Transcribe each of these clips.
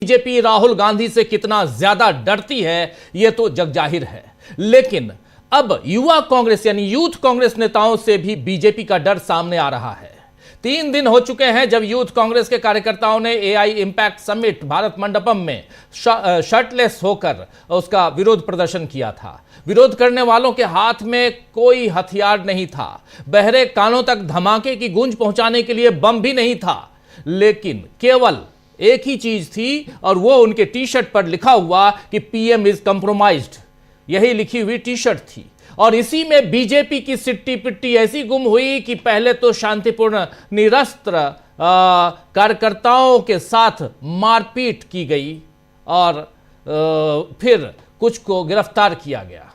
BJP Rahul Gandhi से कितना ज्यादा डरती है यह तो जगजाहिर है, लेकिन अब युवा कांग्रेस यानी यूथ कांग्रेस नेताओं से भी बीजेपी का डर सामने आ रहा है। 3 दिन हो चुके हैं जब यूथ कांग्रेस के कार्यकर्ताओं ने AI impact summit Bharat Mandapam में शर्टलेस होकर उसका विरोध प्रदर्शन किया था। विरोध करने वालों के हाथ में कोई हथियार नहीं था, बहरे कानों तक धमाके की गूंज पहुंचाने के लिए बम भी नहीं था, लेकिन केवल एक ही चीज थी और वो उनके टी शर्ट पर लिखा हुआ कि पीएम इज कंप्रोमाइज्ड, यही लिखी हुई टी शर्ट थी। और इसी में बीजेपी की सिट्टी पिट्टी ऐसी गुम हुई कि पहले तो शांतिपूर्ण निरस्त्र कार्यकर्ताओं के साथ मारपीट की गई और फिर कुछ को गिरफ्तार किया गया।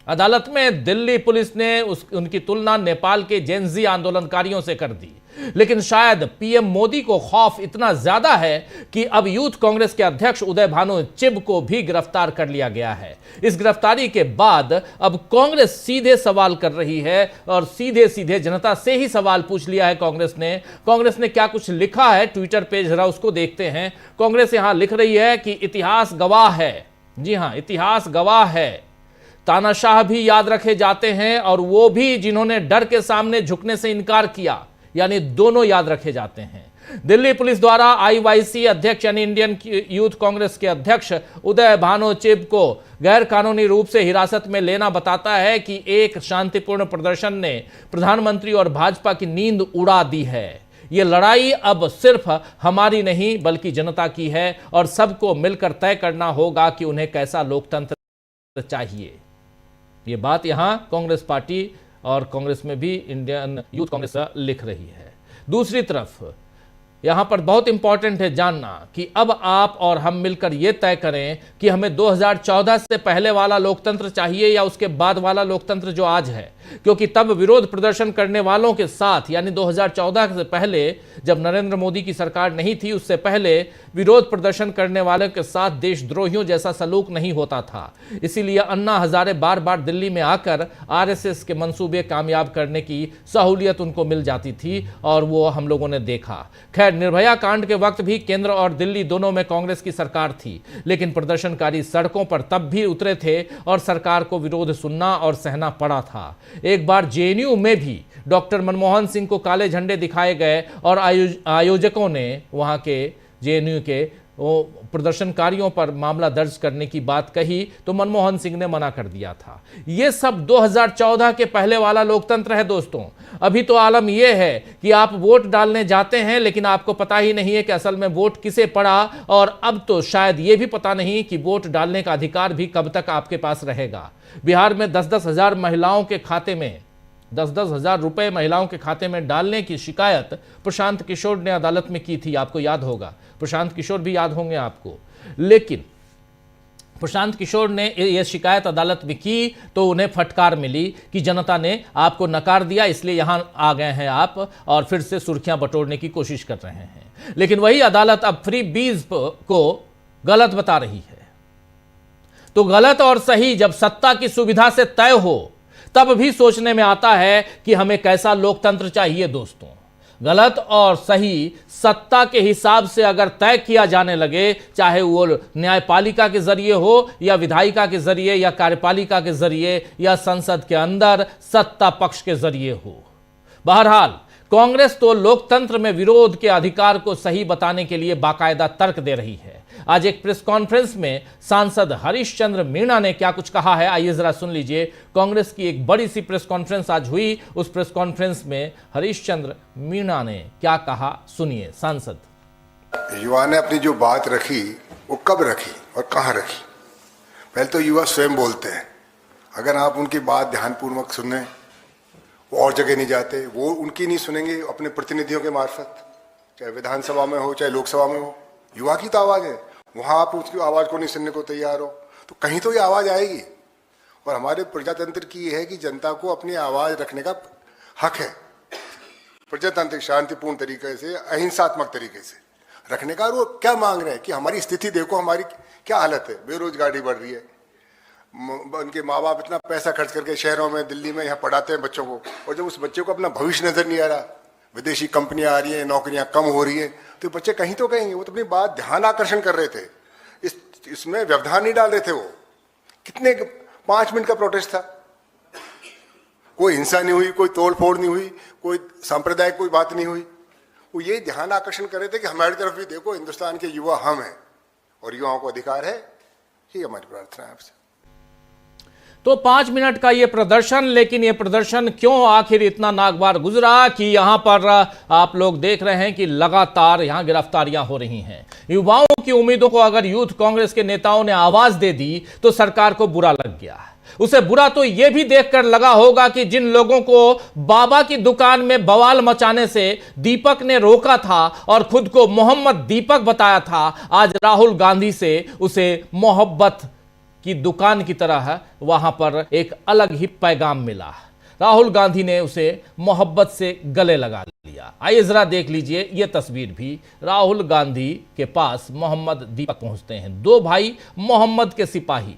अदालत में दिल्ली पुलिस ने उनकी तुलना नेपाल के जेनजी आंदोलनकारियों से कर दी, लेकिन शायद पीएम मोदी को खौफ इतना ज्यादा है कि अब यूथ कांग्रेस के अध्यक्ष उदय भानु चिब को भी गिरफ्तार कर लिया गया है। इस गिरफ्तारी के बाद अब कांग्रेस सीधे सवाल कर रही है और सीधे सीधे जनता से ही सवाल पूछ लिया है कांग्रेस ने क्या कुछ लिखा है ट्विटर पे, जरा उसको देखते हैं। कांग्रेस यहां लिख रही है कि इतिहास गवाह है, जी हां, इतिहास गवाह है, तानाशाह भी याद रखे जाते हैं और वो भी जिन्होंने डर के सामने झुकने से इनकार किया, यानी दोनों याद रखे जाते हैं। दिल्ली पुलिस द्वारा आईवाईसी अध्यक्ष यानी इंडियन यूथ कांग्रेस के अध्यक्ष उदय भानु चिब को गैर कानूनी रूप से हिरासत में लेना बताता है कि एक शांतिपूर्ण प्रदर्शन ने प्रधानमंत्री और भाजपा की नींद उड़ा दी है। यह लड़ाई अब सिर्फ हमारी नहीं बल्कि जनता की है और सबको मिलकर तय करना होगा कि उन्हें कैसा लोकतंत्र चाहिए। ये बात यहां कांग्रेस पार्टी और कांग्रेस में भी इंडियन यूथ कांग्रेस लिख रही है। दूसरी तरफ यहां पर बहुत इंपॉर्टेंट है जानना कि अब आप और हम मिलकर यह तय करें कि हमें 2014 से पहले वाला लोकतंत्र चाहिए या उसके बाद वाला लोकतंत्र जो आज है, क्योंकि तब विरोध प्रदर्शन करने वालों के साथ यानी 2014 से पहले जब नरेंद्र मोदी की सरकार नहीं थी, उससे पहले विरोध प्रदर्शन करने वालों के साथ देशद्रोहियों जैसा सलूक नहीं होता था। इसीलिए अन्ना हजारे बार बार दिल्ली में आकर आरएसएस के मंसूबे कामयाब करने की सहूलियत उनको मिल जाती थी और वो हम लोगों ने देखा। खैर, निर्भया कांड के वक्त भी केंद्र और दिल्ली दोनों में कांग्रेस की सरकार थी, लेकिन प्रदर्शनकारी सड़कों पर तब भी उतरे थे और सरकार को विरोध सुनना और सहना पड़ा था। एक बार जेएनयू में भी डॉक्टर मनमोहन सिंह को काले झंडे दिखाए गए और आयोजकों ने वहां के जेएनयू के प्रदर्शनकारियों पर मामला दर्ज करने की बात कही तो मनमोहन सिंह ने मना कर दिया था। यह सब 2014 के पहले वाला लोकतंत्र है दोस्तों। अभी तो आलम यह है कि आप वोट डालने जाते हैं लेकिन आपको पता ही नहीं है कि असल में वोट किसे पड़ा, और अब तो शायद यह भी पता नहीं कि वोट डालने का अधिकार भी कब तक आपके पास रहेगा। बिहार में 10-10 हजार महिलाओं के खाते में 10-10 हजार रुपए महिलाओं के खाते में डालने की शिकायत प्रशांत किशोर ने अदालत में की थी, आपको याद होगा। प्रशांत किशोर भी याद होंगे आपको। लेकिन प्रशांत किशोर ने यह शिकायत अदालत में की तो उन्हें फटकार मिली कि जनता ने आपको नकार दिया, इसलिए यहां आ गए हैं आप और फिर से सुर्खियां बटोरने की कोशिश कर रहे हैं। लेकिन वही अदालत अब फ्री बीज को गलत बता रही है। तो गलत और सही जब सत्ता की सुविधा से तय हो तब भी सोचने में आता है कि हमें कैसा लोकतंत्र चाहिए दोस्तों। गलत और सही सत्ता के हिसाब से अगर तय किया जाने लगे, चाहे वो न्यायपालिका के जरिए हो या विधायिका के जरिए या कार्यपालिका के जरिए या संसद के अंदर सत्ता पक्ष के जरिए हो। बहरहाल कांग्रेस तो लोकतंत्र में विरोध के अधिकार को सही बताने के लिए बाकायदा तर्क दे रही है। आज एक प्रेस कॉन्फ्रेंस में सांसद हरीश चंद्र मीणा ने क्या कुछ कहा है, आइए जरा सुन लीजिए। कांग्रेस की एक बड़ी सी प्रेस कॉन्फ्रेंस आज हुई, उस प्रेस कॉन्फ्रेंस में हरीश चंद्र मीणा ने क्या कहा, सुनिए। सांसद युवा ने अपनी जो बात रखी वो कब रखी और कहां रखी, पहले तो युवा स्वयं बोलते हैं। अगर आप उनकी बात ध्यानपूर्वक सुने, वो और जगह नहीं जाते, वो उनकी नहीं सुनेंगे अपने प्रतिनिधियों के मार्फत, चाहे विधानसभा में हो चाहे लोकसभा में हो। युवा की तो आवाज है, वहां आप उसकी आवाज को नहीं सुनने को तैयार हो तो कहीं तो ये आवाज आएगी। और हमारे प्रजातंत्र की ये है कि जनता को अपनी आवाज रखने का हक है, प्रजातांत्रिक शांतिपूर्ण तरीके से, अहिंसात्मक तरीके से रखने का। और वो क्या मांग रहे हैं कि हमारी स्थिति देखो, हमारी क्या हालत है, बेरोजगारी बढ़ रही है, उनके माँ बाप इतना पैसा खर्च करके शहरों में, दिल्ली में यहाँ पढ़ाते हैं बच्चों को, और जब उस बच्चे को अपना भविष्य नजर नहीं आ रहा, विदेशी कंपनियां आ रही हैं, नौकरियां कम हो रही है, तो बच्चे कहीं तो कहेंगे। वो तो अपनी बात ध्यान आकर्षण कर रहे थे, इसमें व्यवधान नहीं डाल रहे थे। वो कितने 5 मिनट का प्रोटेस्ट था, कोई हिंसा नहीं हुई, कोई तोड़फोड़ नहीं हुई, कोई सांप्रदायिक कोई बात नहीं हुई। वो ये ध्यान आकर्षण कर रहे थे कि हमारी तरफ भी देखो, हिंदुस्तान के युवा हम हैं और युवाओं को अधिकार है। ये हमारी प्रार्थना है आपसे। तो 5 मिनट का ये प्रदर्शन, लेकिन ये प्रदर्शन क्यों आखिर इतना नागवार गुजरा कि यहां पर आप लोग देख रहे हैं कि लगातार यहां गिरफ्तारियां हो रही हैं। युवाओं की उम्मीदों को अगर यूथ कांग्रेस के नेताओं ने आवाज दे दी तो सरकार को बुरा लग गया। उसे बुरा तो यह भी देखकर लगा होगा कि जिन लोगों को बाबा की दुकान में बवाल मचाने से दीपक ने रोका था और खुद को मोहम्मद दीपक बताया था, आज राहुल गांधी से उसे मोहब्बत की दुकान की तरह वहां पर एक अलग ही पैगाम मिला। राहुल गांधी ने उसे मोहब्बत से गले लगा लिया। आइए जरा देख लीजिए ये तस्वीर भी। राहुल गांधी के पास मोहम्मद दीपक पहुंचते हैं, 2 भाई मोहम्मद के सिपाही,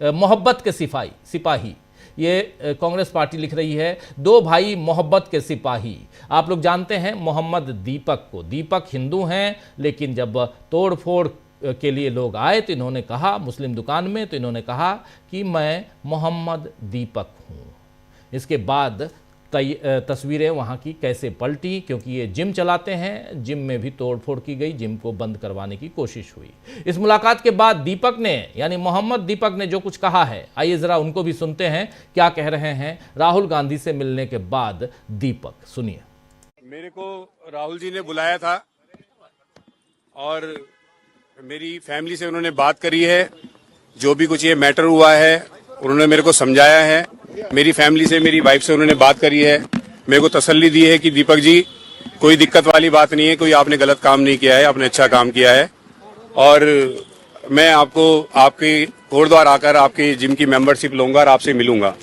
मोहब्बत के सिपाही, ये कांग्रेस पार्टी लिख रही है, 2 भाई मोहब्बत के सिपाही। आप लोग जानते हैं मोहम्मद दीपक को, दीपक हिंदू हैं, लेकिन जब तोड़फोड़ के लिए लोग आए तो इन्होंने कहा, मुस्लिम दुकान में, तो इन्होंने कहा कि मैं मोहम्मद दीपक हूँ। इसके बाद तस्वीरें वहाँ की कैसे पलटी, क्योंकि ये जिम चलाते हैं, जिम में भी तोड़फोड़ की गई, जिम को बंद करवाने की कोशिश हुई। इस मुलाकात के बाद दीपक ने, यानी मोहम्मद दीपक ने जो कुछ कहा है, आइए ज़रा उनको भी सुनते हैं क्या कह रहे हैं राहुल गांधी से मिलने के बाद दीपक। सुनिए। मेरे को राहुल जी ने बुलाया था और मेरी फैमिली से उन्होंने बात करी है, जो भी कुछ ये मैटर हुआ है उन्होंने मेरे को समझाया है। मेरी फैमिली से, मेरी वाइफ से उन्होंने बात करी है, मेरे को तसल्ली दी है कि दीपक जी कोई दिक्कत वाली बात नहीं है, कोई आपने गलत काम नहीं किया है, आपने अच्छा काम किया है और मैं आपको आपके कोटद्वार आकर आपके जिम की मेंबरशिप लूंगा और आपसे मिलूंगा।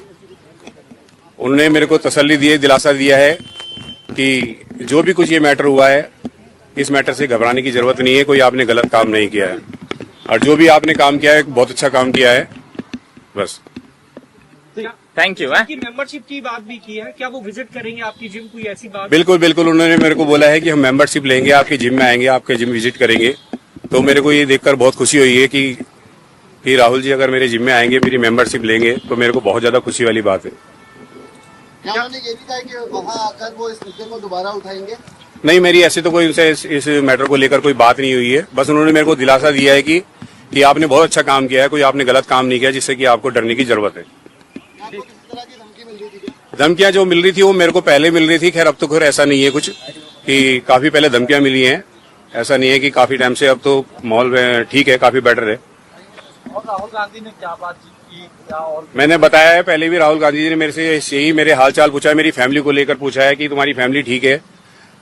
उन्होंने मेरे को तसल्ली दी है, दिलासा दिया है कि जो भी कुछ ये मैटर हुआ है, इस मैटर से घबराने की जरूरत नहीं है, कोई आपने गलत काम नहीं किया है और जो भी आपने काम किया है बहुत अच्छा काम किया है। बस थैंक यू। आपकी मेंबरशिप की बात भी की है, क्या वो विजिट करेंगे आपकी जिम, कोई ऐसी बात? बिल्कुल बिल्कुल, उन्होंने मेरे को बोला है कि हम मेंबरशिप लेंगे, आपके जिम में आएंगे, आपके जिम विजिट करेंगे। तो मेरे को ये देखकर बहुत खुशी हुई है कि राहुल जी अगर मेरे जिम में आएंगे, मेरी मेंबरशिप लेंगे, तो मेरे को बहुत ज्यादा खुशी वाली बात है। क्या उन्होंने ये भी कहा कि वहाँ आकर वो इस मुद्दे को दोबारा उठाएंगे? नहीं, मेरी ऐसे तो कोई उनसे इस मैटर को लेकर कोई बात नहीं हुई है। बस उन्होंने मेरे को दिलासा दिया है कि आपने बहुत अच्छा काम किया है, कोई आपने गलत काम नहीं किया जिससे कि आपको डरने की जरूरत है। आपको किस तरह की धमकी मिल रही थी? धमकियां जो मिल रही थी वो मेरे को पहले मिल रही थी। खैर अब तो खैर ऐसा नहीं है कुछ कि काफी पहले धमकियां मिली हैं, ऐसा नहीं है कि काफी टाइम से। अब तो माहौल ठीक है, काफी बेटर है। और राहुल गांधी ने क्या बात की, क्या और मैंने बताया है पहले भी, राहुल गांधी जी ने मेरे से यही मेरे हालचाल पूछा है, मेरी फैमिली को लेकर पूछा है कि तुम्हारी फैमिली ठीक है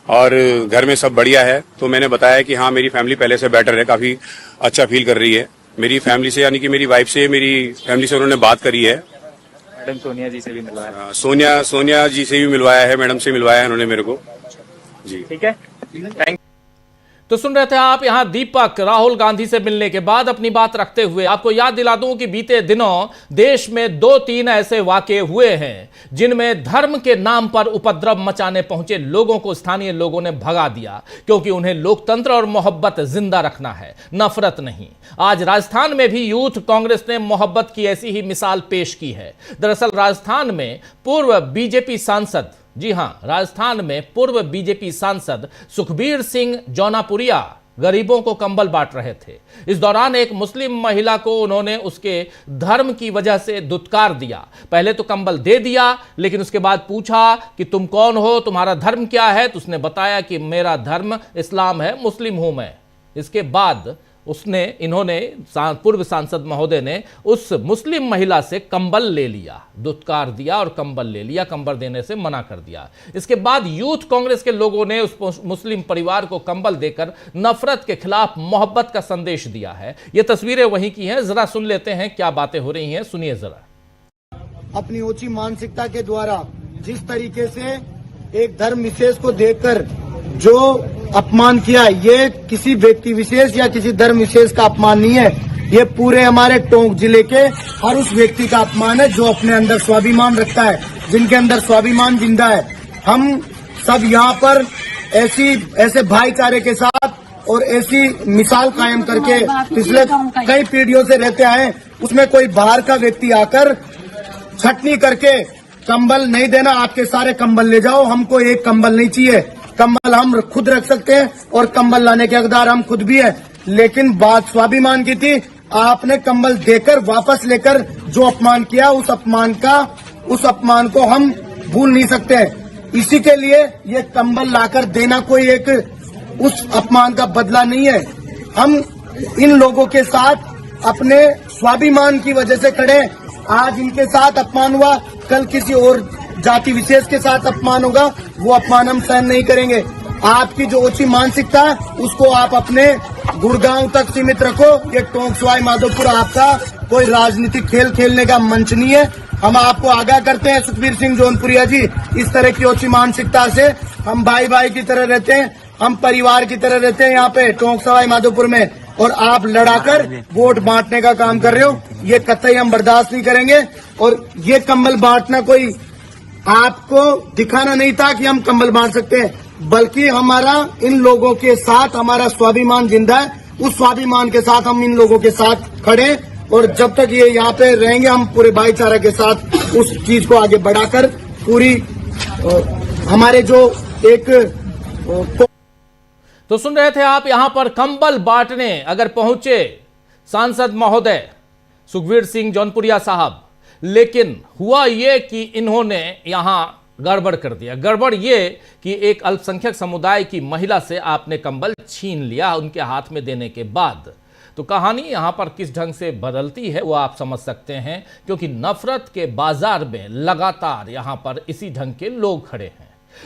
और घर में सब बढ़िया है। तो मैंने बताया कि हाँ, मेरी फैमिली पहले से बेटर है, काफी अच्छा फील कर रही है। मेरी फैमिली से, यानी कि मेरी वाइफ से, मेरी फैमिली से उन्होंने बात करी है। मैडम सोनिया जी से भी मिलवाया? सोनिया जी से भी मिलवाया है, मैडम से मिलवाया है उन्होंने मेरे को जी। ठीक है, थैंक। तो सुन रहे थे आप यहां दीपक राहुल गांधी से मिलने के बाद अपनी बात रखते हुए। आपको याद दिला दूं कि बीते दिनों देश में 2-3 ऐसे वाकये हुए हैं जिनमें धर्म के नाम पर उपद्रव मचाने पहुंचे लोगों को स्थानीय लोगों ने भगा दिया, क्योंकि उन्हें लोकतंत्र और मोहब्बत जिंदा रखना है, नफरत नहीं। आज राजस्थान में भी यूथ कांग्रेस ने मोहब्बत की ऐसी ही मिसाल पेश की है। दरअसल राजस्थान में पूर्व बीजेपी सांसद, जी हां, राजस्थान में पूर्व बीजेपी सांसद सुखबीर सिंह जौनापुरिया गरीबों को कंबल बांट रहे थे। इस दौरान एक मुस्लिम महिला को उन्होंने उसके धर्म की वजह से दुत्कार दिया। पहले तो कंबल दे दिया, लेकिन उसके बाद पूछा कि तुम कौन हो, तुम्हारा धर्म क्या है? तो उसने बताया कि मेरा धर्म इस्लाम है, मुस्लिम हूं मैं। इसके बाद इन्होंने पूर्व सांसद महोदय ने उस मुस्लिम महिला से कंबल ले लिया, दुत्कार दिया और कंबल ले लिया, कंबल देने से मना कर दिया। इसके बाद यूथ कांग्रेस के लोगों ने उस मुस्लिम परिवार को कंबल देकर नफरत के खिलाफ मोहब्बत का संदेश दिया है। ये तस्वीरें वहीं की हैं, जरा सुन लेते हैं क्या बातें हो रही हैं, सुनिए जरा। अपनी ऊंची मानसिकता के द्वारा जिस तरीके से एक धर्म विशेष को देखकर जो अपमान किया, ये किसी व्यक्ति विशेष या किसी धर्म विशेष का अपमान नहीं है, ये पूरे हमारे टोंक जिले के हर उस व्यक्ति का अपमान है जो अपने अंदर स्वाभिमान रखता है, जिनके अंदर स्वाभिमान जिंदा है। हम सब यहाँ पर ऐसे भाईचारे के साथ और ऐसी मिसाल कायम करके पिछले कई पीढ़ियों से रहते आए। उसमें कोई बाहर का व्यक्ति आकर छटनी करके कंबल नहीं देना, आपके सारे कंबल ले जाओ, हमको एक कंबल नहीं चाहिए, कंबल हम खुद रख सकते हैं और कंबल लाने के हकदार हम खुद भी हैं। लेकिन बात स्वाभिमान की थी, आपने कंबल देकर वापस लेकर जो अपमान किया, उस अपमान को हम भूल नहीं सकते। इसी के लिए ये कंबल लाकर देना कोई एक उस अपमान का बदला नहीं है। हम इन लोगों के साथ अपने स्वाभिमान की वजह से खड़े। आज इनके साथ अपमान हुआ, कल किसी और जाति विशेष के साथ अपमान होगा, वो अपमान हम सहन नहीं करेंगे। आपकी जो ओछी मानसिकता है उसको आप अपने गुड़गांव तक सीमित रखो। ये टोंक सवाई माधोपुर आपका कोई राजनीतिक खेल खेलने का मंच नहीं है। हम आपको आगाह करते हैं सुखबीर सिंह जौनपुरिया जी, इस तरह की ओछी मानसिकता से हम भाई भाई की तरह रहते हैं, हम परिवार की तरह रहते हैं यहाँ पे टोंक सवाई माधोपुर में, और आप लड़ाकर वोट बांटने का काम कर रहे हो, ये कतई हम बर्दाश्त नहीं करेंगे। और ये कंबल बांटना कोई आपको दिखाना नहीं था कि हम कंबल बांट सकते हैं, बल्कि हमारा इन लोगों के साथ हमारा स्वाभिमान जिंदा है। उस स्वाभिमान के साथ हम इन लोगों के साथ खड़े, और जब तक ये यहाँ पे रहेंगे हम पूरे भाईचारा के साथ उस चीज को आगे बढ़ाकर पूरी हमारे जो एक तो सुन रहे थे आप, यहां पर कंबल बांटने अगर पहुंचे सांसद महोदय सुखबीर सिंह जौनपुरिया साहब, लेकिन हुआ ये कि इन्होंने यहां गड़बड़ कर दिया। गड़बड़ ये कि एक अल्पसंख्यक समुदाय की महिला से आपने कंबल छीन लिया उनके हाथ में देने के बाद। तो कहानी यहां पर किस ढंग से बदलती है वो आप समझ सकते हैं, क्योंकि नफरत के बाजार में लगातार यहां पर इसी ढंग के लोग खड़े हैं।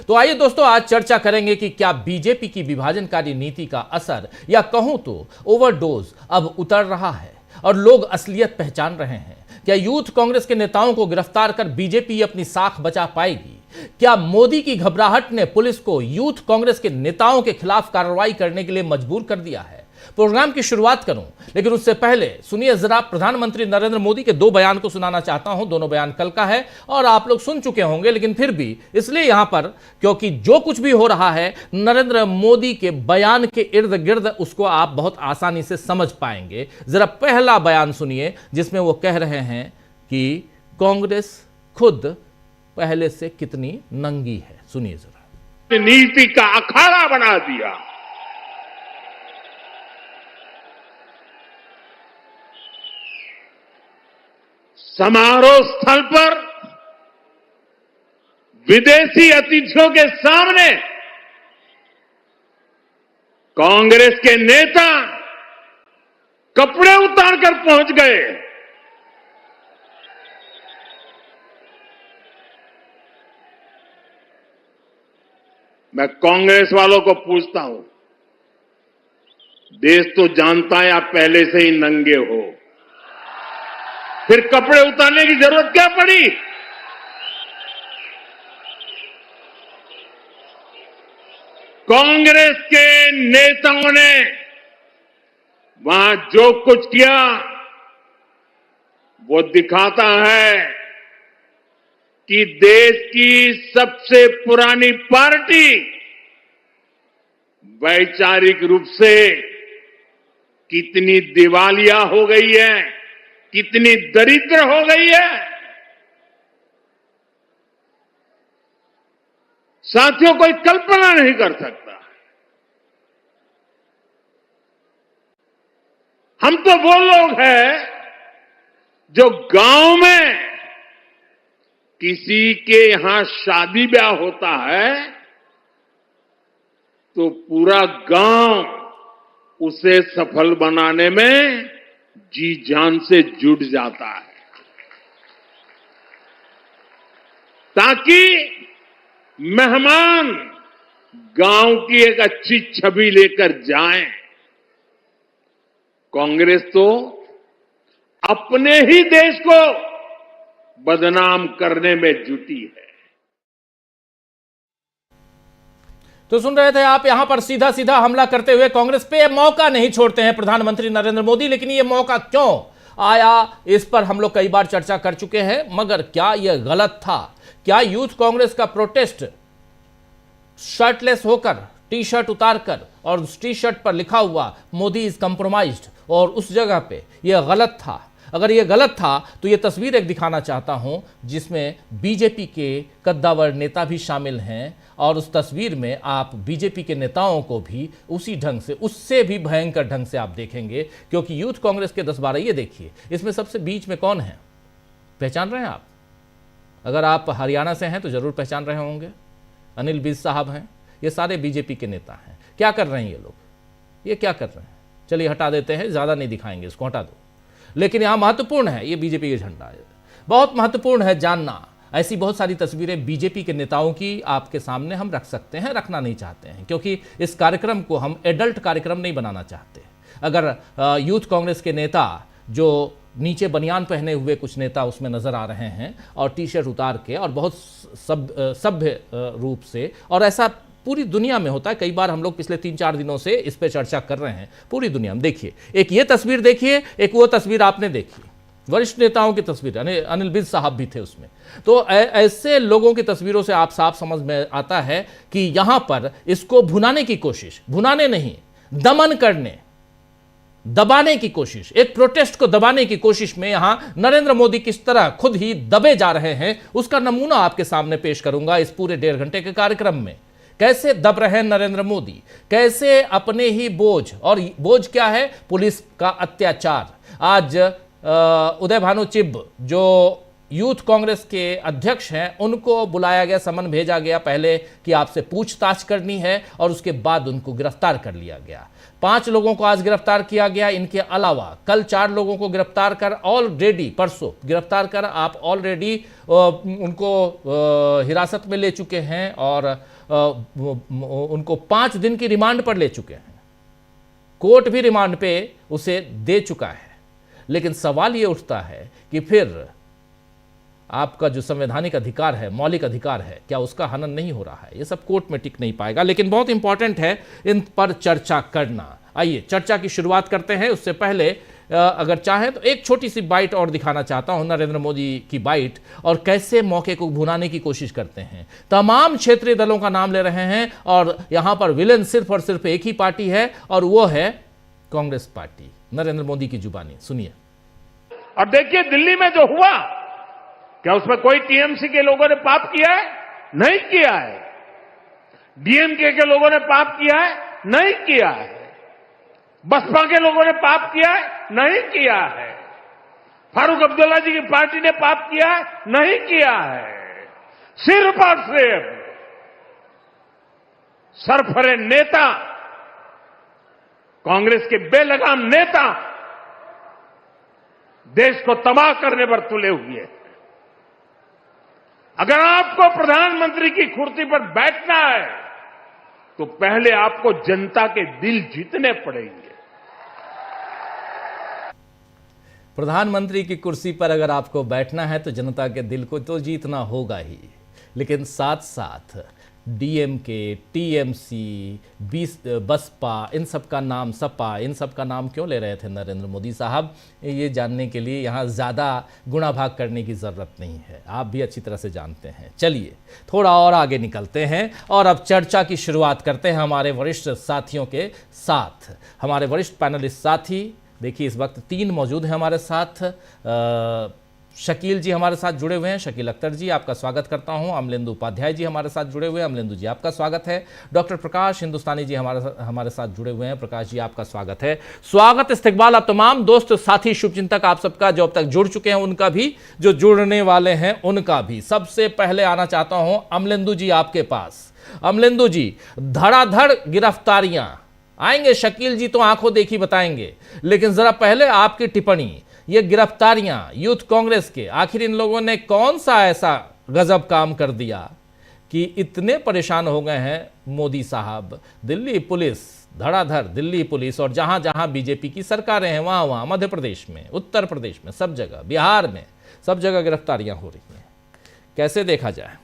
तो आइए दोस्तों, आज चर्चा करेंगे कि क्या बीजेपी की विभाजनकारी नीति का असर, या कहूं तो ओवरडोज, अब उतर रहा है और लोग असलियत पहचान रहे हैं। क्या यूथ कांग्रेस के नेताओं को गिरफ्तार कर बीजेपी अपनी साख बचा पाएगी? क्या मोदी की घबराहट ने पुलिस को यूथ कांग्रेस के नेताओं के खिलाफ कार्रवाई करने के लिए मजबूर कर दिया है? प्रोग्राम की शुरुआत करूं, लेकिन उससे पहले सुनिए जरा, प्रधानमंत्री नरेंद्र मोदी के 2 बयान को सुनाना चाहता हूं। दोनों बयान कल का है और आप लोग सुन चुके होंगे, लेकिन फिर भी इसलिए यहां पर क्योंकि जो कुछ भी हो रहा है नरेंद्र मोदी के बयान के इर्द गिर्द, उसको आप बहुत आसानी से समझ पाएंगे। जरा पहला बयान सुनिए, जिसमें वो कह रहे हैं कि कांग्रेस खुद पहले से कितनी नंगी है। सुनिए जरा। नीति का अखाड़ा बना दिया। समारोह स्थल पर विदेशी अतिथियों के सामने कांग्रेस के नेता कपड़े उतारकर पहुंच गए। मैं कांग्रेस वालों को पूछता हूं, देश तो जानता है आप पहले से ही नंगे हो, फिर कपड़े उतारने की जरूरत क्या पड़ी? कांग्रेस के नेताओं ने वहां जो कुछ किया वो दिखाता है कि देश की सबसे पुरानी पार्टी वैचारिक रूप से कितनी दिवालिया हो गई है, कितनी दरिद्र हो गई है। साथियों, कोई कल्पना नहीं कर सकता। हम तो वो लोग हैं जो गांव में किसी के यहां शादी ब्याह होता है तो पूरा गांव उसे सफल बनाने में जी जान से जुट जाता है, ताकि मेहमान गांव की एक अच्छी छवि लेकर जाएं। कांग्रेस तो अपने ही देश को बदनाम करने में जुटी है। तो सुन रहे थे आप, यहां पर सीधा सीधा हमला करते हुए कांग्रेस पे मौका नहीं छोड़ते हैं प्रधानमंत्री नरेंद्र मोदी। लेकिन यह मौका क्यों आया, इस पर हम लोग कई बार चर्चा कर चुके हैं। मगर क्या यह गलत था? क्या यूथ कांग्रेस का प्रोटेस्ट शर्टलेस होकर, टी शर्ट उतारकर और उस टी शर्ट पर लिखा हुआ मोदी इज कंप्रोमाइज्ड, और उस जगह पे यह गलत था। अगर यह गलत था तो यह तस्वीर एक दिखाना चाहता हूं जिसमें बीजेपी के कद्दावर नेता भी शामिल हैं, और उस तस्वीर में आप बीजेपी के नेताओं को भी उसी ढंग से, उससे भी भयंकर ढंग से आप देखेंगे, क्योंकि यूथ कांग्रेस के 10-12, ये देखिए इसमें सबसे बीच में कौन है, पहचान रहे हैं आप? अगर आप हरियाणा से हैं तो जरूर पहचान रहे होंगे, अनिल विज साहब हैं। ये सारे बीजेपी के नेता हैं। क्या कर रहे हैं ये लोग, ये क्या कर रहे हैं? चलिए हटा देते हैं, ज़्यादा नहीं दिखाएंगे, इसको हटा दो। लेकिन यहाँ महत्वपूर्ण है, ये बीजेपी का झंडा है, बहुत महत्वपूर्ण है जानना। ऐसी बहुत सारी तस्वीरें बीजेपी के नेताओं की आपके सामने हम रख सकते हैं, रखना नहीं चाहते हैं, क्योंकि इस कार्यक्रम को हम एडल्ट कार्यक्रम नहीं बनाना चाहते। अगर यूथ कांग्रेस के नेता, जो नीचे बनियान पहने हुए कुछ नेता उसमें नजर आ रहे हैं और टी शर्ट उतार के और बहुत सभ्य रूप से, और ऐसा पूरी दुनिया में होता है, कई बार हम लोग पिछले 3-4 दिनों से इस पे चर्चा कर रहे हैं पूरी दुनिया में। देखिए, एक ये तस्वीर देखिए, एक वो तस्वीर आपने देखी, वरिष्ठ नेताओं की तस्वीर, अनिल विज साहब भी थे उसमें। तो ऐसे लोगों की तस्वीरों से आप साफ समझ में आता है कि यहां पर इसको भुनाने की कोशिश, भुनाने नहीं, दमन करने, दबाने की कोशिश, एक प्रोटेस्ट को दबाने की कोशिश में यहां नरेंद्र मोदी किस तरह खुद ही दबे जा रहे हैं, उसका नमूना आपके सामने पेश करूंगा इस पूरे 1.5 घंटे के कार्यक्रम में। कैसे दब रहे हैं नरेंद्र मोदी, कैसे अपने ही बोझ, और बोझ क्या है, पुलिस का अत्याचार। आज उदय भानु चिब जो यूथ कांग्रेस के अध्यक्ष हैं, उनको बुलाया गया, समन भेजा गया पहले कि आपसे पूछताछ करनी है, और उसके बाद उनको गिरफ्तार कर लिया गया। 5 लोगों को आज गिरफ्तार किया गया। इनके अलावा कल 4 लोगों को गिरफ्तार कर, ऑलरेडी परसों गिरफ्तार कर आप ऑलरेडी उनको हिरासत में ले चुके हैं, और उनको 5 दिन की रिमांड पर ले चुके हैं। कोर्ट भी रिमांड पे उसे दे चुका है। लेकिन सवाल ये उठता है कि फिर आपका जो संवैधानिक अधिकार है, मौलिक अधिकार है, क्या उसका हनन नहीं हो रहा है? ये सब कोर्ट में टिक नहीं पाएगा, लेकिन बहुत इंपॉर्टेंट है इन पर चर्चा करना। आइए चर्चा की शुरुआत करते हैं। उससे पहले अगर चाहें तो एक छोटी सी बाइट और दिखाना चाहता हूं, नरेंद्र मोदी की बाइट, और कैसे मौके को भुनाने की कोशिश करते हैं। तमाम क्षेत्रीय दलों का नाम ले रहे हैं, और यहां पर विलेन सिर्फ और सिर्फ एक ही पार्टी है, और वो है कांग्रेस पार्टी। नरेंद्र मोदी की जुबानी सुनिए। और देखिए दिल्ली में जो हुआ, क्या उसमें कोई टीएमसी के लोगों ने पाप किया है? नहीं किया है। डीएमके के लोगों ने पाप किया है? नहीं किया है। बसपा के लोगों ने पाप किया है? नहीं किया है। फारूक अब्दुल्ला जी की पार्टी ने पाप किया है? नहीं किया है। सिर्फ और सिर्फ सरफरे नेता, कांग्रेस के बेलगाम नेता देश को तबाह करने पर तुले हुए हैं। अगर आपको प्रधानमंत्री की कुर्सी पर बैठना है तो पहले आपको जनता के दिल जीतने पड़ेंगे। प्रधानमंत्री की कुर्सी पर अगर आपको बैठना है तो जनता के दिल को तो जीतना होगा ही, लेकिन साथ साथ डीएमके, टीएमसी, बसपा, इन सब का नाम, सपा, इन सब का नाम क्यों ले रहे थे नरेंद्र मोदी साहब, ये जानने के लिए यहाँ ज़्यादा गुणा भाग करने की ज़रूरत नहीं है, आप भी अच्छी तरह से जानते हैं। चलिए थोड़ा और आगे निकलते हैं और अब चर्चा की शुरुआत करते हैं हमारे वरिष्ठ साथियों के साथ। हमारे वरिष्ठ पैनलिस्ट साथी देखिए इस वक्त 3 मौजूद हैं हमारे साथ। शकील जी हमारे साथ जुड़े हुए हैं, शकील अख्तर जी आपका स्वागत करता हूं। अमलेंदु उपाध्याय जी हमारे साथ जुड़े हुए हैं, अमलेंदु जी आपका स्वागत है। डॉक्टर प्रकाश हिंदुस्तानी जी हमारे साथ जुड़े हुए हैं, प्रकाश जी आपका स्वागत है। स्वागत इस्तकबाल आप तमाम दोस्त साथी शुभचिंतक आप सबका, जो अब तक जुड़ चुके हैं उनका भी, जो जुड़ने वाले हैं उनका भी। सबसे पहले आना चाहता हूं अमलेंदु जी आपके पास। अमलेंदु जी, धड़ाधड़ गिरफ्तारियां आएंगे, शकील जी तो आंखों देखी बताएंगे, लेकिन जरा पहले आपकी टिप्पणी, ये गिरफ्तारियां यूथ कांग्रेस के, आखिर इन लोगों ने कौन सा ऐसा गजब काम कर दिया कि इतने परेशान हो गए हैं मोदी साहब? दिल्ली पुलिस धड़ाधड़, दिल्ली पुलिस, और जहां जहां बीजेपी की सरकारें हैं वहां वहां, मध्य प्रदेश में, उत्तर प्रदेश में, सब जगह, बिहार में, सब जगह गिरफ्तारियां हो रही हैं। कैसे देखा जाए?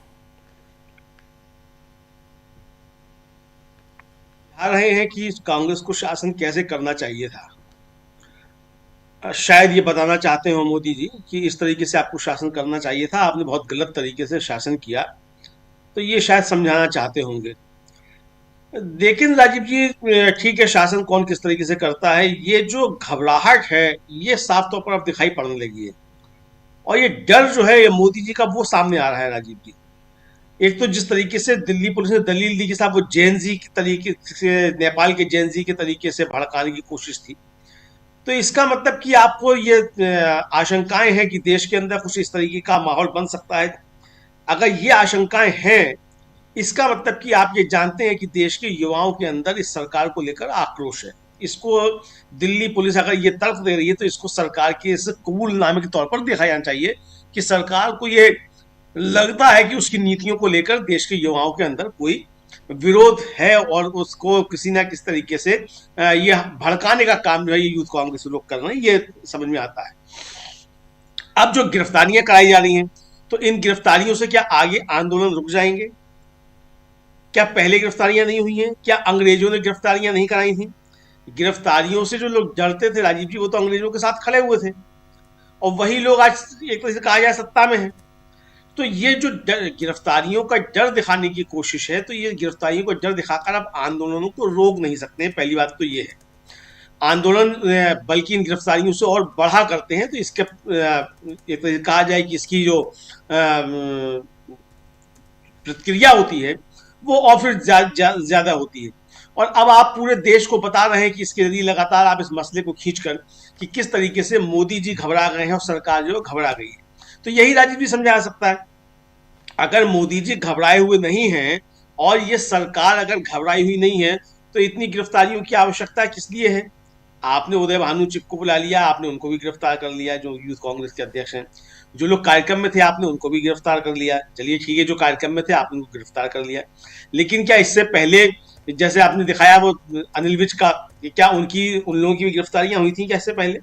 आ रहे हैं कि कांग्रेस को शासन कैसे करना चाहिए था। शायद ये बताना चाहते हो मोदी जी कि इस तरीके से आपको शासन करना चाहिए था, आपने बहुत गलत तरीके से शासन किया, तो ये शायद समझाना चाहते होंगे। लेकिन राजीव जी, ठीक है, शासन कौन किस तरीके से करता है, ये जो घबराहट है ये साफ तौर पर अब दिखाई पड़ने लगी है। और ये डर जो है ये मोदी जी का वो सामने आ रहा है राजीव जी। एक तो जिस तरीके से दिल्ली पुलिस ने दलील दी कि साहब वो जैनजी के तरीके से, नेपाल के जैनजी के तरीके से भड़काने की कोशिश थी, तो इसका मतलब कि आपको ये आशंकाएं हैं कि देश के अंदर कुछ इस तरीके का माहौल बन सकता है। अगर ये आशंकाएं हैं, इसका मतलब कि आप ये जानते हैं कि देश के युवाओं के अंदर इस सरकार को लेकर आक्रोश है। इसको दिल्ली पुलिस अगर ये तर्क दे रही है तो इसको सरकार के इस कबूलनामे के तौर पर देखा जाना चाहिए कि सरकार को ये लगता है कि उसकी नीतियों को लेकर देश के युवाओं के अंदर कोई विरोध है और उसको किसी ना किसी तरीके से ये भड़काने का काम जो है ये यूथ कांग्रेस लोग कर रहे हैं, ये समझ में आता है। अब जो गिरफ्तारियां कराई जा रही हैं, तो इन गिरफ्तारियों से क्या आगे आंदोलन रुक जाएंगे? क्या पहले गिरफ्तारियां नहीं हुई हैं? क्या अंग्रेजों ने गिरफ्तारियां नहीं कराई थी? गिरफ्तारियों से जो लोग डरते थे राजीव जी, वो तो अंग्रेजों के साथ खड़े हुए थे, और वही लोग आज एक तरह से कहा जाए सत्ता में है। तो ये जो गिरफ्तारियों का डर दिखाने की कोशिश है, तो ये गिरफ्तारियों का डर दिखाकर अब आंदोलनों को रोक नहीं सकते। पहली बात तो ये है, आंदोलन बल्कि इन गिरफ्तारियों से और बढ़ा करते हैं, तो इसके एक तरह से कहा जाए कि इसकी जो प्रतिक्रिया होती है वो और फिर ज्यादा होती है। और अब आप पूरे देश को बता रहे हैं कि इसके जरिए लगातार आप इस मसले को खींचकर कि किस तरीके से मोदी जी घबरा गए हैं और सरकार जो घबरा गई है। तो यही राजीव जी समझा सकता है। अगर मोदी जी घबराए हुए नहीं हैं और ये सरकार अगर घबराई हुई नहीं है, तो इतनी गिरफ्तारियों की आवश्यकता किस लिए है? आपने उदय भानु चिक को बुला लिया, आपने उनको भी गिरफ्तार कर लिया, जो यूथ कांग्रेस के अध्यक्ष हैं। जो लोग कार्यक्रम में थे आपने उनको भी गिरफ्तार कर लिया। चलिए ठीक है, जो कार्यक्रम में थे आपने उनको गिरफ्तार कर लिया, लेकिन क्या इससे पहले जैसे आपने दिखाया वो अनिल विज का, क्या उन लोगों की भी गिरफ्तारियां हुई थी क्या इससे पहले?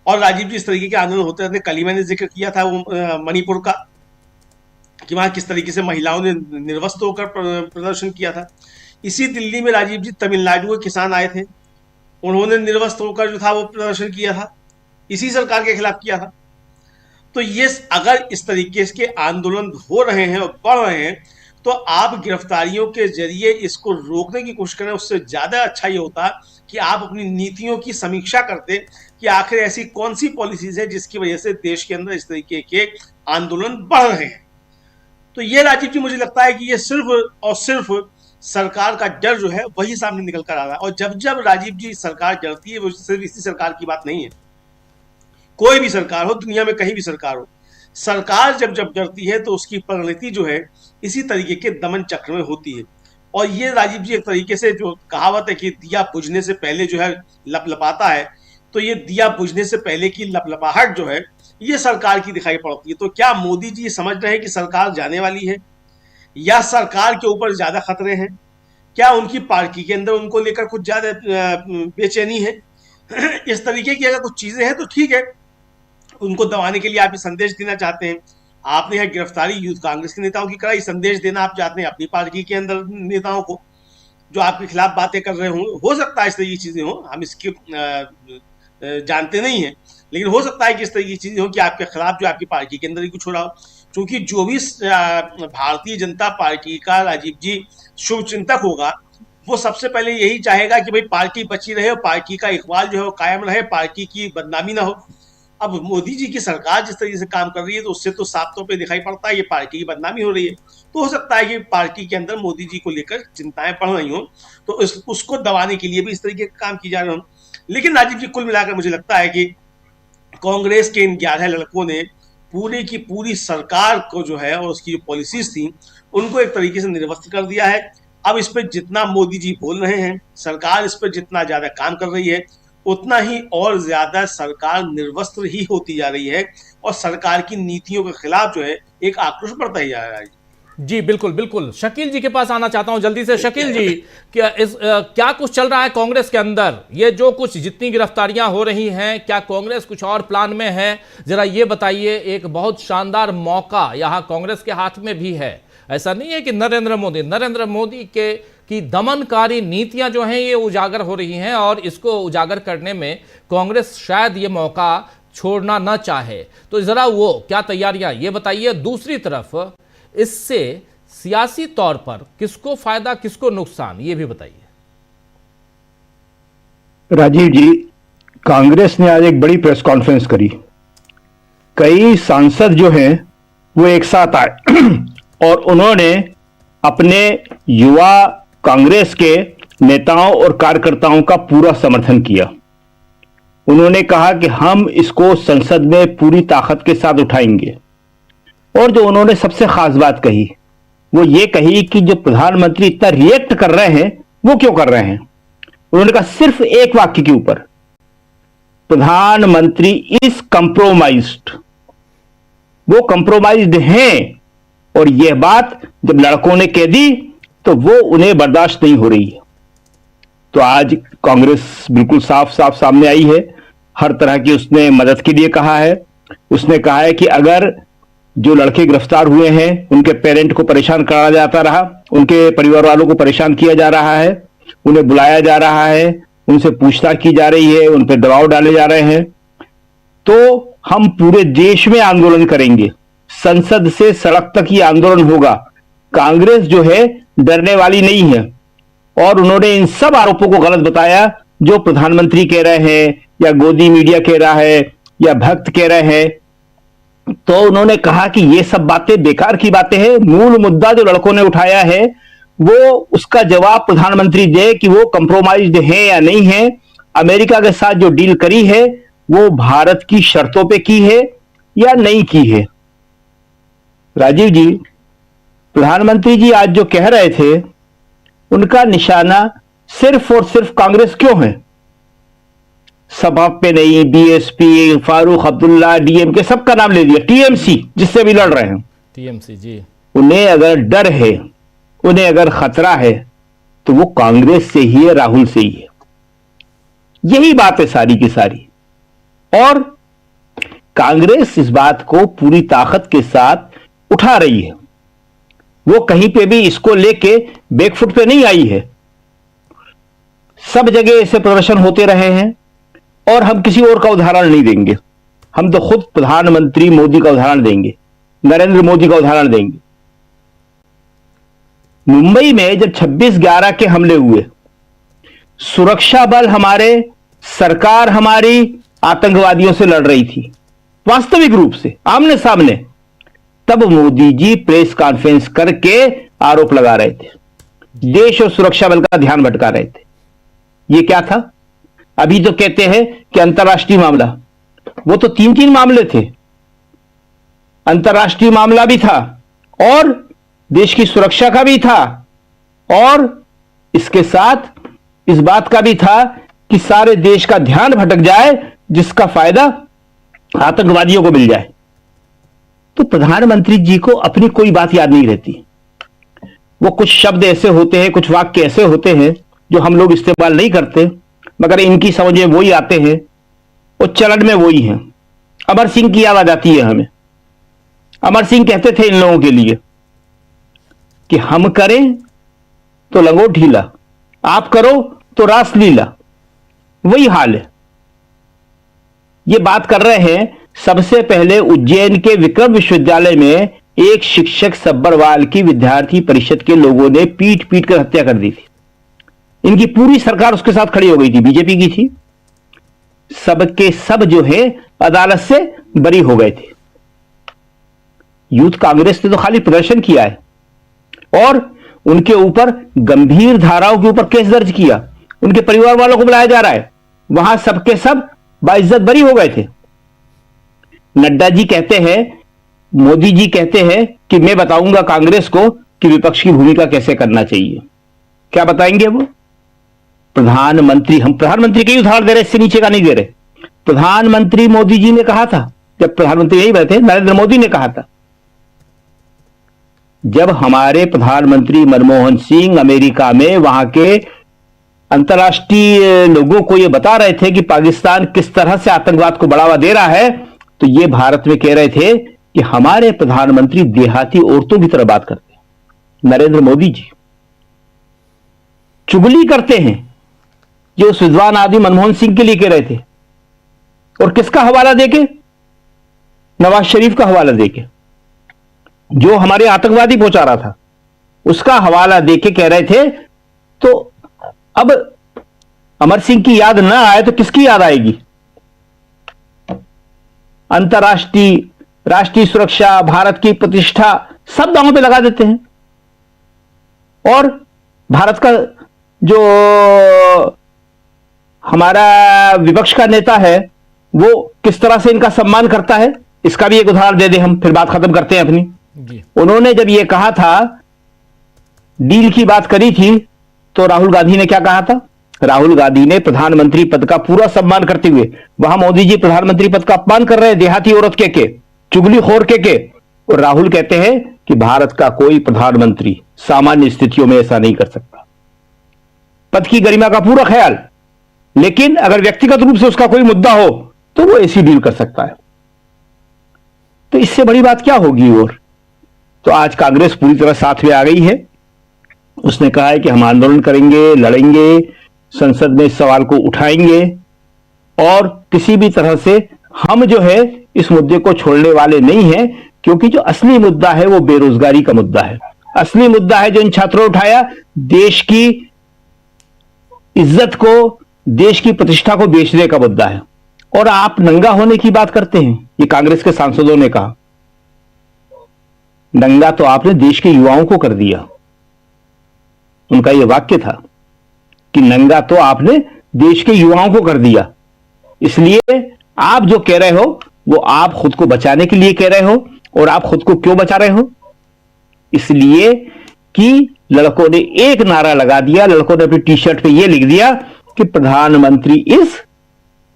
और राजीव जी, इस तरीके के आंदोलन होते रहते। कल ही मैंने जिक्र किया था वो मणिपुर का, कि वहां किस तरीके से महिलाओं ने निर्वस्त्र होकर प्रदर्शन किया था। इसी दिल्ली में राजीव जी तमिलनाडु के किसान आए थे, उन्होंने निर्वस्त्र होकर जो था वो प्रदर्शन किया था, इसी सरकार के खिलाफ किया था। तो ये अगर इस तरीके के आंदोलन हो रहे हैं और बढ़ रहे हैं, तो आप गिरफ्तारियों के जरिए इसको रोकने की कोशिश करें। उससे ज्यादा अच्छा ये होता कि आप अपनी नीतियों की समीक्षा करते कि आखिर ऐसी कौन सी पॉलिसीज है जिसकी वजह से देश के अंदर इस तरीके के आंदोलन बढ़ रहे हैं। तो ये राजीव जी, मुझे लगता है कि ये सिर्फ और सिर्फ सरकार का डर जो है वही सामने निकल कर आ रहा है। और जब जब राजीव जी सरकार डरती है, वो सिर्फ इसी सरकार की बात नहीं है, कोई भी सरकार हो दुनिया में, कहीं भी सरकार हो, सरकार जब जब डरती है तो उसकी परिणति जो है इसी तरीके के दमन चक्र में होती है। और ये राजीव जी एक तरीके से जो कहावत है कि दिया बुझने से पहले जो है लपलपाता है, तो ये दिया बुझने से पहले की लपलपाहट जो है ये सरकार की दिखाई पड़ती है। तो क्या मोदी जी समझ रहे हैं कि सरकार जाने वाली है, या सरकार के ऊपर ज्यादा खतरे हैं? क्या उनकी पार्टी के अंदर उनको लेकर कुछ ज्यादा बेचैनी है? इस तरीके की अगर कुछ चीजें हैं तो ठीक है, उनको दबाने के लिए आप संदेश देना चाहते हैं। आपने यह गिरफ्तारी यूथ कांग्रेस के नेताओं की कराई, संदेश देना आप चाहते हैं अपनी पार्टी के अंदर नेताओं को जो आपके खिलाफ बातें कर रहे हो सकता है इस तरह की चीजें हो, हम इसके जानते नहीं है, लेकिन हो सकता है कि इस तरह की चीजें हो कि आपके खिलाफ जो आपकी पार्टी के अंदर ही कुछ हो रहा हो। क्योंकि जो भी भारतीय जनता पार्टी का राजीव जी शुभ चिंतक होगा, वो सबसे पहले यही चाहेगा कि भाई पार्टी बची रहे और पार्टी का इकबाल जो है वो कायम रहे, पार्टी की बदनामी ना हो। अब मोदी जी की सरकार जिस तरीके से काम कर रही है, तो उससे तो साफ तौर पे दिखाई पड़ता है ये पार्टी की बदनामी हो रही है। तो हो सकता है कि पार्टी के अंदर मोदी जी को लेकर चिंताएं बढ़ रही हो, तो उसको दबाने के लिए भी इस तरीके का काम किए जा रहे हो। लेकिन राजीव जी, कुल मिलाकर मुझे लगता है कि कांग्रेस के इन 11 लड़कों ने पूरी की पूरी सरकार को जो है और उसकी जो पॉलिसीज थी उनको एक तरीके से निर्वस्त्र कर दिया है। अब इस पर जितना मोदी जी बोल रहे हैं, सरकार इस पर जितना ज्यादा काम कर रही है, उतना ही और ज्यादा सरकार निर्वस्त्र ही होती जा रही है और सरकार की नीतियों के खिलाफ जो है एक आक्रोश बढ़ता ही जा रहा है। जी बिल्कुल बिल्कुल, शकील जी के पास आना चाहता हूं जल्दी से। शकील जी, क्या कुछ चल रहा है कांग्रेस के अंदर? ये जो कुछ जितनी गिरफ्तारियां हो रही हैं, क्या कांग्रेस कुछ और प्लान में है? जरा ये बताइए। एक बहुत शानदार मौका यहां कांग्रेस के हाथ में भी है। ऐसा नहीं है कि नरेंद्र मोदी की दमनकारी नीतियां जो हैं ये उजागर हो रही हैं, और इसको उजागर करने में कांग्रेस शायद ये मौका छोड़ना न चाहे। तो जरा वो क्या तैयारियां, ये बताइए। दूसरी तरफ, इससे सियासी तौर पर किसको फायदा किसको नुकसान, ये भी बताइए। राजीव जी, कांग्रेस ने आज एक बड़ी प्रेस कॉन्फ्रेंस करी। कई सांसद जो हैं वो एक साथ आए और उन्होंने अपने युवा कांग्रेस के नेताओं और कार्यकर्ताओं का पूरा समर्थन किया। उन्होंने कहा कि हम इसको संसद में पूरी ताकत के साथ उठाएंगे। और जो उन्होंने सबसे खास बात कही वो ये कही कि जो प्रधानमंत्री इतना रिएक्ट कर रहे हैं वो क्यों कर रहे हैं। उन्होंने कहा सिर्फ एक वाक्य के ऊपर, प्रधानमंत्री इज कंप्रोमाइज्ड, वो कंप्रोमाइज्ड हैं। और यह बात जब लड़कों ने कह दी तो वो उन्हें बर्दाश्त नहीं हो रही है। तो आज कांग्रेस बिल्कुल साफ साफ सामने आई है, हर तरह की उसने मदद के लिए कहा है। उसने कहा है कि अगर जो लड़के गिरफ्तार हुए हैं उनके पेरेंट को परेशान कराया जाता रहा, उनके परिवार वालों को परेशान किया जा रहा है, उन्हें बुलाया जा रहा है, उनसे पूछताछ की जा रही है, उन पर दबाव डाले जा रहे हैं, तो हम पूरे देश में आंदोलन करेंगे, संसद से सड़क तक ये आंदोलन होगा। कांग्रेस जो है डरने वाली नहीं है। और उन्होंने इन सब आरोपों को गलत बताया जो प्रधानमंत्री कह रहे हैं या गोदी मीडिया कह रहा है या भक्त कह रहे हैं। तो उन्होंने कहा कि ये सब बातें बेकार की बातें हैं। मूल मुद्दा जो लड़कों ने उठाया है वो उसका जवाब प्रधानमंत्री दे कि वो कंप्रोमाइज्ड है या नहीं है। अमेरिका के साथ जो डील करी है वो भारत की शर्तों पे की है या नहीं की है। राजीव जी, प्रधानमंत्री जी आज जो कह रहे थे उनका निशाना सिर्फ और सिर्फ कांग्रेस क्यों है? सभा पे नहीं, बीएसपी, फारूक अब्दुल्ला, डीएमके सबका नाम ले दिया, टीएमसी जिससे भी लड़ रहे हैं, टीएमसी जी। उन्हें अगर डर है, उन्हें अगर खतरा है तो वो कांग्रेस से ही है, राहुल से ही है। यही बात है सारी की सारी। और कांग्रेस इस बात को पूरी ताकत के साथ उठा रही है। वो कहीं पे भी इसको लेके बैकफुट पे नहीं आई है। सब जगह ऐसे प्रदर्शन होते रहे हैं और हम किसी और का उदाहरण नहीं देंगे। हम तो खुद प्रधानमंत्री मोदी का उदाहरण देंगे, नरेंद्र मोदी का उदाहरण देंगे। मुंबई में जब 26/11 के हमले हुए, सुरक्षा बल हमारे, सरकार हमारी आतंकवादियों से लड़ रही थी वास्तविक रूप से आमने सामने, तब मोदी जी प्रेस कॉन्फ्रेंस करके आरोप लगा रहे थे, देश और सुरक्षा बल का ध्यान भटका रहे थे। ये क्या था? अभी तो कहते हैं कि अंतर्राष्ट्रीय मामला, वो तो 3-3 मामले थे। अंतर्राष्ट्रीय मामला भी था और देश की सुरक्षा का भी था और इसके साथ इस बात का भी था कि सारे देश का ध्यान भटक जाए जिसका फायदा आतंकवादियों को मिल जाए। तो प्रधानमंत्री जी को अपनी कोई बात याद नहीं रहती। वो कुछ शब्द ऐसे होते हैं, कुछ वाक्य ऐसे होते हैं जो हम लोग इस्तेमाल नहीं करते, मगर इनकी समझ में वही आते हैं और चलन में वही हैं। अमर सिंह की याद आ जाती है हमें। अमर सिंह कहते थे इन लोगों के लिए कि हम करें तो लंगोट ढीला, आप करो तो रासलीला। वही हाल है। ये बात कर रहे हैं। सबसे पहले उज्जैन के विक्रम विश्वविद्यालय में एक शिक्षक सब्बरवाल की विद्यार्थी परिषद के लोगों ने पीट पीट कर हत्या कर दी थी। इनकी पूरी सरकार उसके साथ खड़ी हो गई थी, बीजेपी की थी। सबके सब जो है अदालत से बरी हो गए थे। यूथ कांग्रेस ने तो खाली प्रदर्शन किया है और उनके ऊपर गंभीर धाराओं के ऊपर केस दर्ज किया। उनके परिवार वालों को बुलाया जा रहा है, वहां सबके सब बाइज्जत बरी हो गए थे। नड्डा जी कहते हैं, मोदी जी कहते हैं कि मैं बताऊंगा कांग्रेस को कि विपक्ष की भूमिका कैसे करना चाहिए। क्या बताएंगे वो? प्रधानमंत्री, हम प्रधानमंत्री के ही उदाहरण दे रहे, इससे नीचे का नहीं दे रहे। प्रधानमंत्री मोदी जी ने कहा था, जब प्रधानमंत्री यही बैठे, नरेंद्र मोदी ने कहा था, जब हमारे प्रधानमंत्री मनमोहन सिंह अमेरिका में वहां के अंतर्राष्ट्रीय लोगों को यह बता रहे थे कि पाकिस्तान किस तरह से आतंकवाद को बढ़ावा दे रहा है, तो ये भारत में कह रहे थे कि हमारे प्रधानमंत्री देहाती औरतों की तरह बात करते हैं। नरेंद्र मोदी जी चुगली करते हैं जो उस विद्वान आदमी मनमोहन सिंह के लिए कह रहे थे। और किसका हवाला देके? नवाज शरीफ का हवाला देके, जो हमारे आतंकवादी पहुंचा रहा था। उसका हवाला देके कह रहे थे। तो अब अमर सिंह की याद ना आए तो किसकी याद आएगी? अंतर्राष्ट्रीय, राष्ट्रीय सुरक्षा, भारत की प्रतिष्ठा सब दांव पे लगा देते हैं। और भारत का जो हमारा विपक्ष का नेता है वो किस तरह से इनका सम्मान करता है, इसका भी एक उदाहरण दे दें हम, फिर बात खत्म करते हैं अपनी। उन्होंने जब ये कहा था, डील की बात करी थी, तो राहुल गांधी ने क्या कहा था? राहुल गांधी ने प्रधानमंत्री पद का पूरा सम्मान करते हुए, वहां मोदी जी प्रधानमंत्री पद का अपमान कर रहे हैं, देहाती औरत के चुगलीखोर के। और राहुल कहते हैं कि भारत का कोई प्रधानमंत्री सामान्य स्थितियों में ऐसा नहीं कर सकता। पद की गरिमा का पूरा ख्याल, लेकिन अगर व्यक्तिगत रूप से उसका कोई मुद्दा हो तो वो ऐसी डील कर सकता है। तो इससे बड़ी बात क्या होगी? और तो आज कांग्रेस पूरी तरह साथ में आ गई है। उसने कहा है कि हम आंदोलन करेंगे, लड़ेंगे, संसद में इस सवाल को उठाएंगे और किसी भी तरह से हम जो है इस मुद्दे को छोड़ने वाले नहीं हैं, क्योंकि जो असली मुद्दा है वो बेरोजगारी का मुद्दा है। असली मुद्दा है जो इन छात्रों ने उठाया, देश की इज्जत को, देश की प्रतिष्ठा को बेचने का मुद्दा है। और आप नंगा होने की बात करते हैं, ये कांग्रेस के सांसदों ने कहा। नंगा तो आपने देश के युवाओं को कर दिया। उनका यह वाक्य था कि नंगा तो आपने देश के युवाओं को कर दिया। इसलिए आप जो कह रहे हो वो आप खुद को बचाने के लिए कह रहे हो। और आप खुद को क्यों बचा रहे हो? इसलिए कि लड़कों ने एक नारा लगा दिया, लड़कों ने अपनी टी शर्ट पे ये लिख दिया कि प्रधानमंत्री इज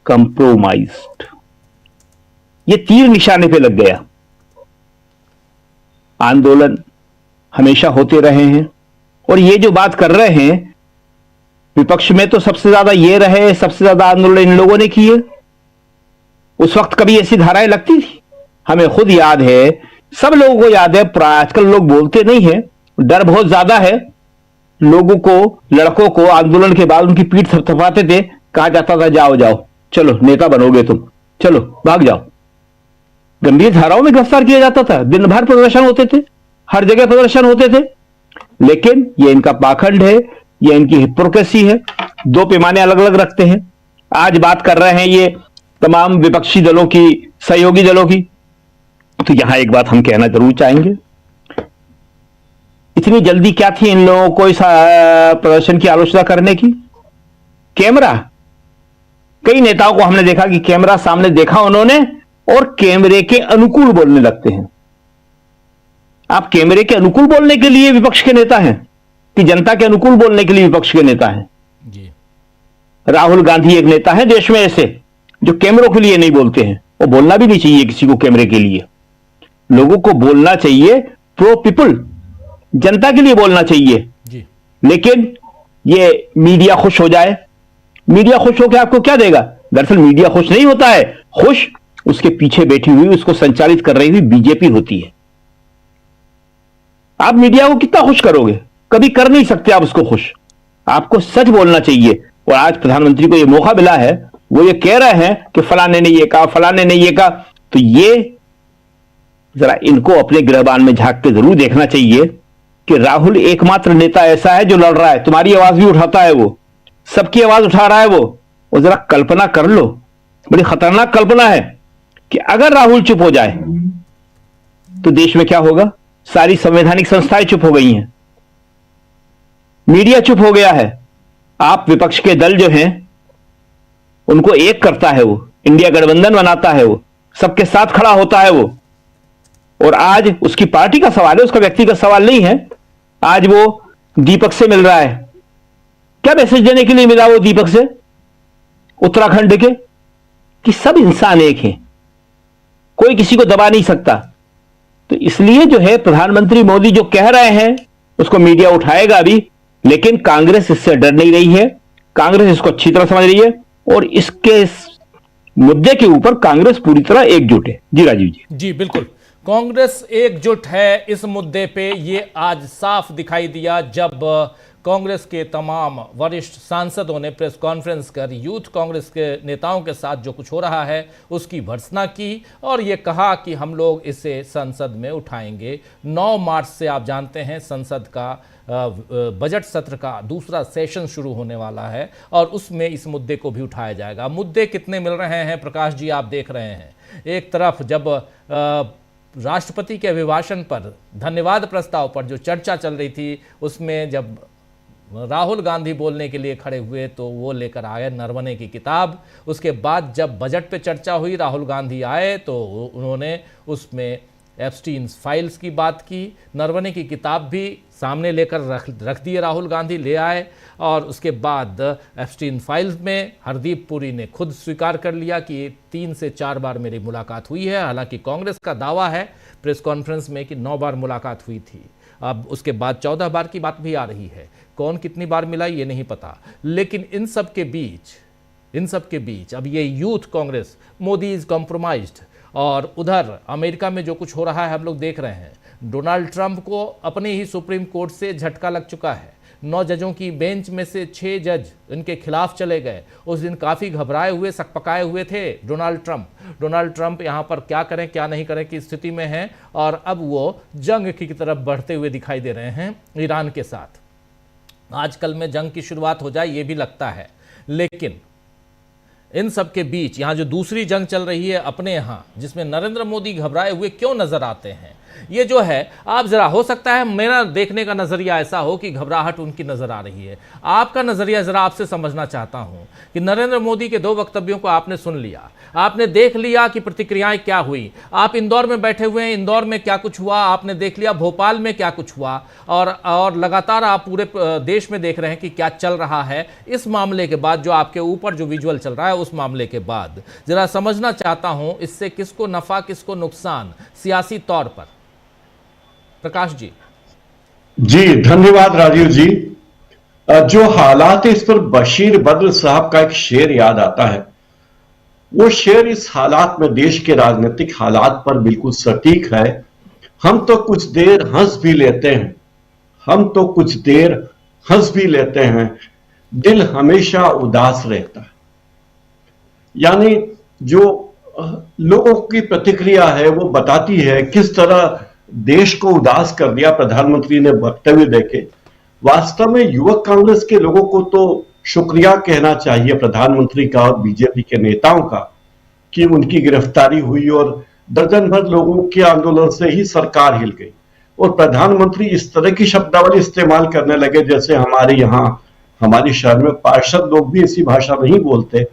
कंप्रोमाइज्ड। ये तीर निशाने पे लग गया। आंदोलन हमेशा होते रहे हैं और ये जो बात कर रहे हैं, विपक्ष में तो सबसे ज्यादा ये रहे, सबसे ज्यादा आंदोलन इन लोगों ने किए। उस वक्त कभी ऐसी धाराएं लगती थी? हमें खुद याद है, सब लोगों को याद है। आजकल लोग बोलते नहीं हैं, डर बहुत ज्यादा है लोगों को। लड़कों को आंदोलन के बाद उनकी पीठ थपथपाते थे, कहा जाता था जाओ जाओ, चलो नेता बनोगे तुम, चलो भाग जाओ। गंभीर धाराओं में गिरफ्तार किया जाता था, दिन भर प्रदर्शन होते थे, हर जगह प्रदर्शन होते थे। लेकिन ये इनका पाखंड है, ये इनकी हिपोक्रेसी है। दो पैमाने अलग अलग रखते हैं। आज बात कर रहे हैं ये तमाम विपक्षी दलों की, सहयोगी दलों की। तो यहां एक बात हम कहना जरूर चाहेंगे, इतनी जल्दी क्या थी इन लोगों को इस प्रदर्शन की आलोचना करने की? कैमरा, कई नेताओं को हमने देखा कि कैमरा सामने देखा उन्होंने और कैमरे के अनुकूल बोलने लगते हैं। आप कैमरे के अनुकूल बोलने के लिए विपक्ष के नेता हैं कि जनता के अनुकूल बोलने के लिए विपक्ष के नेता हैं? जी। राहुल गांधी एक नेता है देश में ऐसे जो कैमरों के लिए नहीं बोलते हैं। वो बोलना भी नहीं चाहिए किसी को कैमरे के लिए। लोगों को बोलना चाहिए प्रो पीपल, जनता के लिए बोलना चाहिए जी। लेकिन ये मीडिया खुश हो जाए, मीडिया खुश होकर आपको क्या देगा? दरअसल मीडिया खुश नहीं होता है, खुश उसके पीछे बैठी हुई, उसको संचालित कर रही हुई बीजेपी होती है। आप मीडिया को कितना खुश करोगे? कभी कर नहीं सकते आप उसको खुश। आपको सच बोलना चाहिए। और आज प्रधानमंत्री को यह मौका मिला है, वो ये कह रहे हैं कि फलाने ने ये कहा, फलाने ने ये कहा। तो ये जरा इनको अपने गृहबान में झांक के जरूर देखना चाहिए कि राहुल एकमात्र नेता ऐसा है जो लड़ रहा है। तुम्हारी आवाज भी उठाता है, वो सबकी आवाज उठा रहा है वो। और जरा कल्पना कर लो, बड़ी खतरनाक कल्पना है कि अगर राहुल चुप हो जाए तो देश में क्या होगा? सारी संवैधानिक संस्थाएं चुप हो गई हैं, मीडिया चुप हो गया है। आप विपक्ष के दल जो हैं उनको एक करता है वो, इंडिया गठबंधन बनाता है वो, सबके साथ खड़ा होता है वो। और आज उसकी पार्टी का सवाल है, उसका व्यक्तिगत सवाल नहीं है। आज वो दीपक से मिल रहा है। क्या मैसेज देने के लिए मिला वो दीपक से, उत्तराखंड के? कि सब इंसान एक हैं, कोई किसी को दबा नहीं सकता। तो इसलिए जो है प्रधानमंत्री मोदी जो कह रहे हैं उसको मीडिया उठाएगा भी, लेकिन कांग्रेस इससे डर नहीं रही है। कांग्रेस इसको अच्छी तरह समझ रही है और इसके मुद्दे के ऊपर कांग्रेस पूरी तरह एकजुट है। जी राजीव जी। जी बिल्कुल, कांग्रेस एकजुट है इस मुद्दे पे। ये आज साफ दिखाई दिया जब कांग्रेस के तमाम वरिष्ठ सांसदों ने प्रेस कॉन्फ्रेंस कर यूथ कांग्रेस के नेताओं के साथ जो कुछ हो रहा है उसकी भर्त्सना की और ये कहा कि हम लोग इसे संसद में उठाएंगे। 9 मार्च से आप जानते हैं संसद का बजट सत्र का दूसरा सेशन शुरू होने वाला है और उसमें इस मुद्दे को भी उठाया जाएगा। मुद्दे कितने मिल रहे हैं प्रकाश जी, आप देख रहे हैं। एक तरफ जब राष्ट्रपति के अभिभाषण पर, धन्यवाद प्रस्ताव पर जो चर्चा चल रही थी, उसमें जब राहुल गांधी बोलने के लिए खड़े हुए तो वो लेकर आए नरवणे की किताब। उसके बाद जब बजट पे चर्चा हुई, राहुल गांधी आए तो उन्होंने उसमें एप्स्टीन फाइल्स की बात की। नरवणे की किताब भी सामने लेकर रख दिए, राहुल गांधी ले आए और उसके बाद एप्स्टीन फाइल्स में हरदीप पुरी ने खुद स्वीकार कर लिया कि 3 से 4 बार मेरी मुलाकात हुई है। हालांकि कांग्रेस का दावा है प्रेस कॉन्फ्रेंस में कि 9 बार मुलाकात हुई थी। अब उसके बाद 14 बार की बात भी आ रही है। कौन कितनी बार मिला ये नहीं पता, लेकिन इन सब के बीच अब ये youth Congress, Modi is compromised, और उधर अमेरिका में जो कुछ हो रहा है हम लोग देख रहे हैं। डोनाल्ड ट्रंप को अपने ही सुप्रीम कोर्ट से झटका लग चुका है। 9 जजों की बेंच में से 6 जज इनके खिलाफ चले गए। उस दिन काफ़ी घबराए हुए, सकपकाए हुए थे डोनाल्ड ट्रंप यहाँ पर क्या करें क्या नहीं करें की स्थिति में हैं और अब वो जंग की तरफ बढ़ते हुए दिखाई दे रहे हैं ईरान के साथ। आजकल में जंग की शुरुआत हो जाए ये भी लगता है, लेकिन इन सब के बीच यहाँ जो दूसरी जंग चल रही है अपने यहाँ, जिसमें नरेंद्र मोदी घबराए हुए क्यों नजर आते हैं, ये जो है आप जरा, हो सकता है मेरा देखने का नजरिया ऐसा हो कि घबराहट उनकी नजर आ रही है। आपका नजरिया जरा आपसे समझना चाहता हूं कि नरेंद्र मोदी के 2 वक्तव्यों को आपने सुन लिया, आपने देख लिया कि प्रतिक्रियाएं क्या हुई। आप इंदौर में बैठे हुए हैं, इंदौर में क्या कुछ हुआ आपने देख लिया, भोपाल में क्या कुछ हुआ, और लगातार आप पूरे देश में देख रहे हैं कि क्या चल रहा है। इस मामले के बाद जो आपके ऊपर जो विजुअल चल रहा है, उस मामले के बाद जरा समझना चाहता हूं इससे किसको नफा किसको नुकसान सियासी तौर पर। प्रकाश जी। जी धन्यवाद राजीव जी। जो हालात है इस पर बशीर बद्र साहब का एक शेर याद आता है। वो शेर इस हालात में, देश के राजनीतिक हालात पर बिल्कुल सटीक है। हम तो कुछ देर हंस भी लेते हैं, दिल हमेशा उदास रहता है। यानी जो लोगों की प्रतिक्रिया है वो बताती है किस तरह देश को उदास कर दिया प्रधानमंत्री ने वक्तव्य देके। वास्तव में युवक कांग्रेस के लोगों को तो शुक्रिया कहना चाहिए प्रधानमंत्री का और बीजेपी के नेताओं का कि उनकी गिरफ्तारी हुई और दर्जन भर लोगों के आंदोलन से ही सरकार हिल गई और प्रधानमंत्री इस तरह की शब्दावली इस्तेमाल करने लगे जैसे हमारे यहाँ, हमारे शहर में पार्षद लोग भी ऐसी भाषा नहीं बोलते।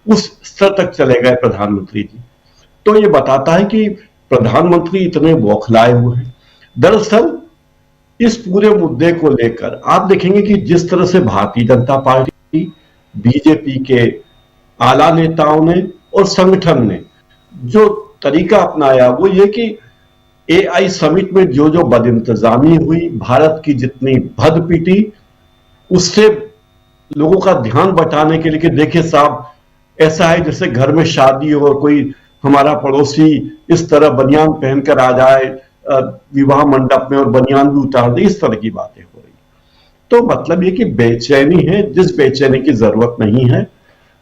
उस स्तर तक चले गए प्रधानमंत्री जी। तो ये बताता है कि प्रधानमंत्री इतने बौखलाए हुए हैं। दरअसल इस पूरे मुद्दे को लेकर आप देखेंगे कि जिस तरह से भारतीय जनता पार्टी, बीजेपी के आला नेताओं ने और संगठन ने जो तरीका अपनाया वो ये कि एआई समिट में जो जो बदइंतजामी हुई, भारत की जितनी भद पीटी, उससे लोगों का ध्यान बटाने के लिए कि देखिए साहब ऐसा है जैसे घर में शादी हो और कोई हमारा पड़ोसी इस तरह बनियान पहनकर आ जाए विवाह मंडप में और बनियान भी उतार दे, इस तरह की बातें हो रही। तो मतलब ये कि बेचैनी है जिस बेचैनी की जरूरत नहीं है।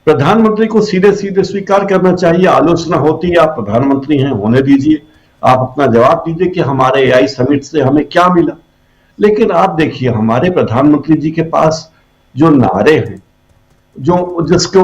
प्रधानमंत्री को सीधे सीधे स्वीकार करना चाहिए। आलोचना होती है, आप प्रधानमंत्री हैं, होने दीजिए, आप अपना जवाब दीजिए कि हमारे एआई समिट से हमें क्या मिला। लेकिन आप देखिए हमारे प्रधानमंत्री जी के पास जो नारे हैं, जो जिसको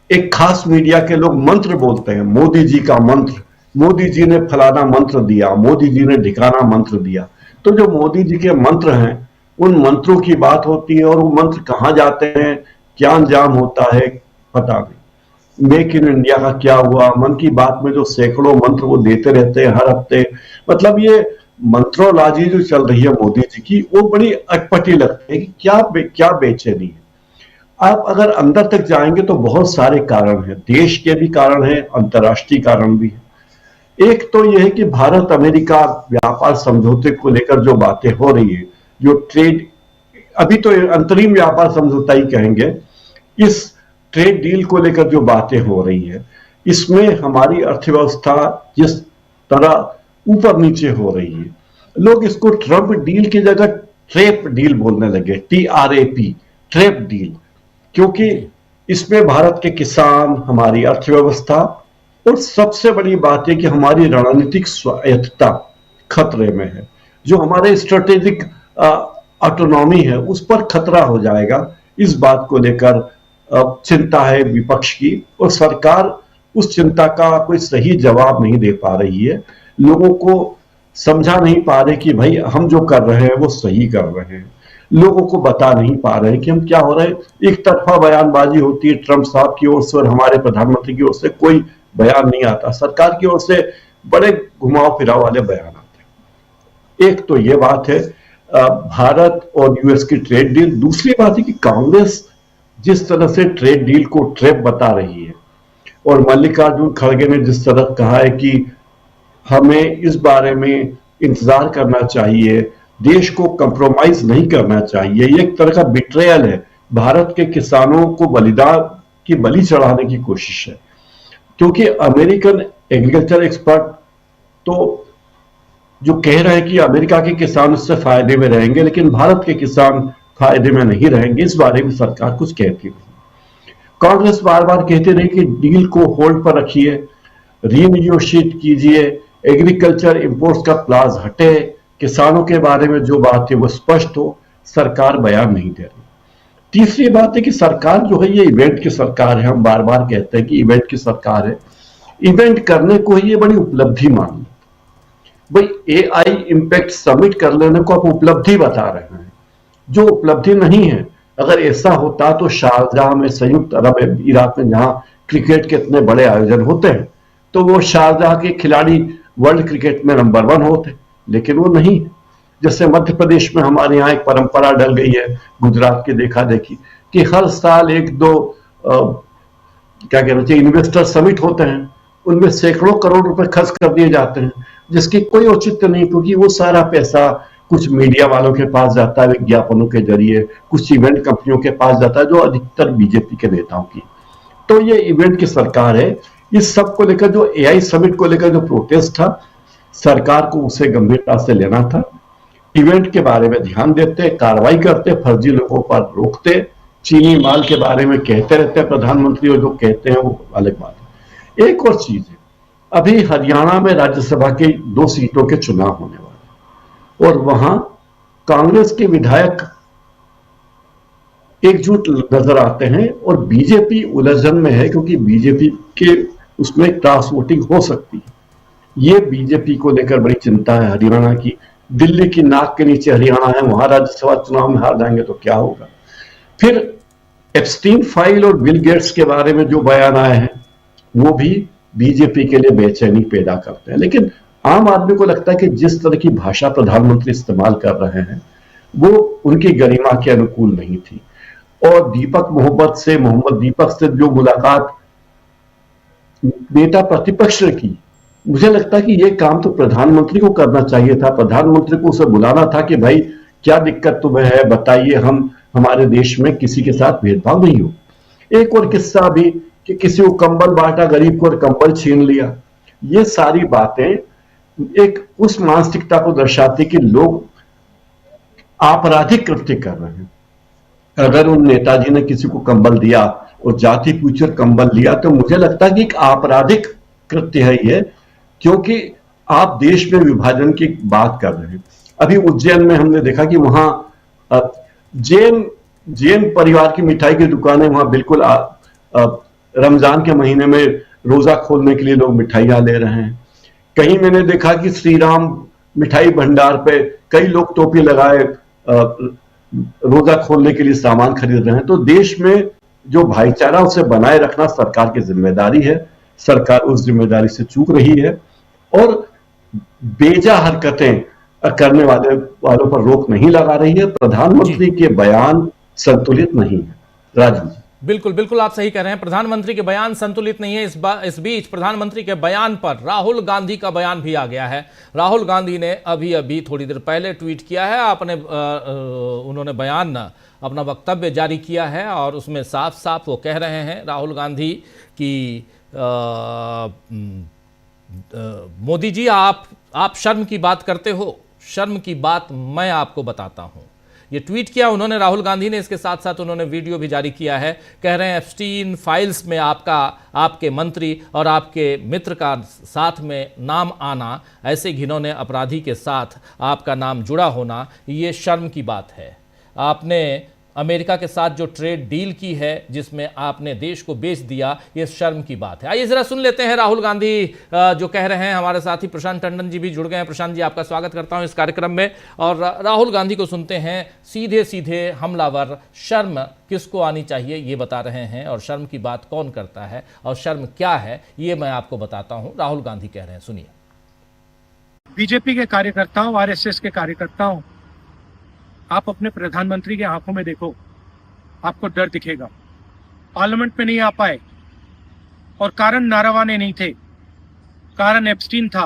एक खास मीडिया के लोग मंत्र बोलते हैं, मोदी जी का मंत्र, मोदी जी ने फलाना मंत्र दिया, मोदी जी ने ढिकाना मंत्र दिया। तो जो मोदी जी के मंत्र हैं उन मंत्रों की बात होती है और वो मंत्र कहां जाते हैं, क्या अंजाम होता है पता नहीं। मेक इन इंडिया का क्या हुआ, मन की बात में जो सैकड़ों मंत्र वो देते रहते हैं हर हफ्ते। मतलब ये मंत्रोलाजी जो चल रही है मोदी जी की, वो बड़ी अटपटी लगती है कि क्या बेचैनी है। आप अगर अंदर तक जाएंगे तो बहुत सारे कारण हैं, देश के भी कारण हैं, अंतर्राष्ट्रीय कारण भी है। एक तो यह है कि भारत अमेरिका व्यापार समझौते को लेकर जो बातें हो रही है, जो ट्रेड, अभी तो अंतरिम व्यापार समझौता ही कहेंगे, इस ट्रेड डील को लेकर जो बातें हो रही है, इसमें हमारी अर्थव्यवस्था जिस तरह ऊपर नीचे हो रही है, लोग इसको ट्रंप डील की जगह ट्रैप डील बोलने लगे, TRAP, ट्रैप डील, क्योंकि इसमें भारत के किसान, हमारी अर्थव्यवस्था और सबसे बड़ी बात है कि हमारी रणनीतिक स्वायत्तता खतरे में है। जो हमारे स्ट्रेटेजिक ऑटोनॉमी है उस पर खतरा हो जाएगा। इस बात को लेकर चिंता है विपक्ष की, और सरकार उस चिंता का कोई सही जवाब नहीं दे पा रही है। लोगों को समझा नहीं पा रहे कि भाई हम जो कर रहे हैं वो सही कर रहे हैं। लोगों को बता नहीं पा रहे कि हम क्या हो रहे हैं। एक तरफा बयानबाजी होती है ट्रंप साहब की ओर से और हमारे प्रधानमंत्री की ओर से कोई बयान नहीं आता। सरकार की ओर से बड़े घुमाव फिराव वाले बयान आते हैं। एक तो ये बात है भारत और यूएस की ट्रेड डील। दूसरी बात है कि कांग्रेस जिस तरह से ट्रेड डील को ट्रैप बता रही है, और मल्लिकार्जुन खड़गे ने जिस तरह कहा है कि हमें इस बारे में इंतजार करना चाहिए, देश को कंप्रोमाइज नहीं करना चाहिए, ये एक तरह का बिट्रेयल है। भारत के किसानों को बलिदान की बलि चढ़ाने की कोशिश है, क्योंकि अमेरिकन एग्रीकल्चर एक्सपर्ट तो जो कह रहे हैं कि अमेरिका के किसान इससे फायदे में रहेंगे, लेकिन भारत के किसान फायदे में नहीं रहेंगे, इस बारे में सरकार कुछ कहती नहीं। कांग्रेस बार बार कहते रही कि डील को होल्ड पर रखिए, रीनिगोशिएट कीजिए, एग्रीकल्चर इंपोर्ट्स का क्लॉज हटे, किसानों के बारे में जो बात है वो स्पष्ट हो। सरकार बयान नहीं दे रही। तीसरी बात है कि सरकार जो है ये इवेंट की सरकार है। हम बार बार कहते हैं कि इवेंट की सरकार है। इवेंट करने को ही ये बड़ी उपलब्धि मान लो। भाई AI इम्पैक्ट समिट कर लेने को आप उपलब्धि बता रहे हैं, जो उपलब्धि नहीं है। अगर ऐसा होता तो शारजाह में, संयुक्त अरब इराक में, जहां क्रिकेट के इतने बड़े आयोजन होते हैं, तो वो शारजाह के खिलाड़ी वर्ल्ड क्रिकेट में नंबर 1 होते, लेकिन वो नहीं। जैसे मध्य प्रदेश में हमारे यहाँ एक परंपरा डल गई है, गुजरात के देखा देखी, कि हर साल 1-2 क्या कहना चाहिए इन्वेस्टर समिट होते हैं, उनमें सैकड़ों करोड़ रुपए खर्च कर दिए जाते हैं, जिसकी कोई औचित्य नहीं, क्योंकि वो सारा पैसा कुछ मीडिया वालों के पास जाता है विज्ञापनों के जरिए, कुछ इवेंट कंपनियों के पास जाता है, जो अधिकतर बीजेपी के नेताओं की। तो ये इवेंट की सरकार है। इस सब को लेकर जो AI समिट को लेकर जो प्रोटेस्ट था, सरकार को उसे गंभीरता से लेना था। इवेंट के बारे में ध्यान देते, कार्रवाई करते, फर्जी लोगों पर रोकते, चीनी माल के बारे में कहते रहते हैं प्रधानमंत्री, और जो कहते हैं वो अलग बात है। एक और चीज है, अभी हरियाणा में राज्यसभा की 2 सीटों के चुनाव होने वाले, और वहां कांग्रेस के विधायक एकजुट नजर आते हैं और बीजेपी उलझन में है, क्योंकि बीजेपी के उसमें क्रॉस वोटिंग हो सकती है। ये बीजेपी को लेकर बड़ी चिंता है हरियाणा की। दिल्ली की नाक के नीचे हरियाणा है, वहां राज्यसभा चुनाव में हार जाएंगे तो क्या होगा। फिर एप्स्टीन फाइल और बिल गेट्स के बारे में जो बयान आए हैं वो भी बीजेपी के लिए बेचैनी पैदा करते हैं। लेकिन आम आदमी को लगता है कि जिस तरह की भाषा प्रधानमंत्री इस्तेमाल कर रहे हैं वो उनकी गरिमा के अनुकूल नहीं थी। और मोहम्मद दीपक से जो मुलाकात नेता प्रतिपक्ष ने की, मुझे लगता है कि यह काम तो प्रधानमंत्री को करना चाहिए था। प्रधानमंत्री को उसे बुलाना था कि भाई क्या दिक्कत तुम्हें है, बताइए, हम हमारे देश में किसी के साथ भेदभाव नहीं हो। एक और किस्सा भी कि किसी को कंबल बांटा, गरीब को कंबल छीन लिया। ये सारी बातें एक उस मानसिकता को दर्शाती कि लोग आपराधिक कृत्य कर रहे हैं। अगर उन नेताजी ने किसी को कंबल दिया और जाति पूछकर कंबल लिया तो मुझे लगता है कि एक आपराधिक कृत्य है ये, क्योंकि आप देश में विभाजन की बात कर रहे हैं। अभी उज्जैन में हमने देखा कि वहां जैन परिवार की मिठाई की दुकानें वहां बिल्कुल रमजान के महीने में रोजा खोलने के लिए लोग मिठाइयां ले रहे हैं। कहीं मैंने देखा कि श्री राम मिठाई भंडार पे कई लोग टोपी लगाए रोजा खोलने के लिए सामान खरीद रहे हैं। तो देश में जो भाईचारा उसे बनाए रखना सरकार की जिम्मेदारी है। सरकार उस जिम्मेदारी से चूक रही है और बेजा हरकतें करने वालों पर रोक नहीं लगा रही है। प्रधानमंत्री के बयान संतुलित नहीं है। राजू जी, बिल्कुल बिल्कुल आप सही कह रहे हैं, प्रधानमंत्री के बयान संतुलित नहीं है। इस बीच प्रधानमंत्री के बयान पर राहुल गांधी का बयान भी आ गया है। राहुल गांधी ने अभी थोड़ी देर पहले ट्वीट किया है, उन्होंने बयान अपना वक्तव्य जारी किया है और उसमें साफ साफ वो कह रहे हैं राहुल गांधी कि मोदी जी आप शर्म की बात करते हो। शर्म की बात मैं आपको बताता हूं। ये ट्वीट किया उन्होंने, राहुल गांधी ने। इसके साथ साथ उन्होंने वीडियो भी जारी किया है। कह रहे हैं एप्स्टीन फाइल्स में आपके मंत्री और आपके मित्र का साथ में नाम आना, ऐसे घिनौने अपराधी के साथ आपका नाम जुड़ा होना, ये शर्म की बात है। आपने अमेरिका के साथ जो ट्रेड डील की है, जिसमें आपने देश को बेच दिया, ये शर्म की बात है। आइए जरा सुन लेते हैं राहुल गांधी जो कह रहे हैं। हमारे साथी प्रशांत टंडन जी भी जुड़ गए हैं। प्रशांत जी, आपका स्वागत करता हूं इस कार्यक्रम में। और राहुल गांधी को सुनते हैं। सीधे सीधे हमलावर शर्म किसको आनी चाहिए ये बता रहे हैं, और शर्म की बात कौन करता है और शर्म क्या है ये मैं आपको बताता हूं। राहुल गांधी कह रहे हैं, सुनिए। बीजेपी के कार्यकर्ताओं, आरएसएस के कार्यकर्ताओं, आप अपने प्रधानमंत्री के आंखों में देखो, आपको डर दिखेगा। पार्लियामेंट में नहीं आ पाए और कारण नारावाने नहीं थे, कारण एप्स्टीन था,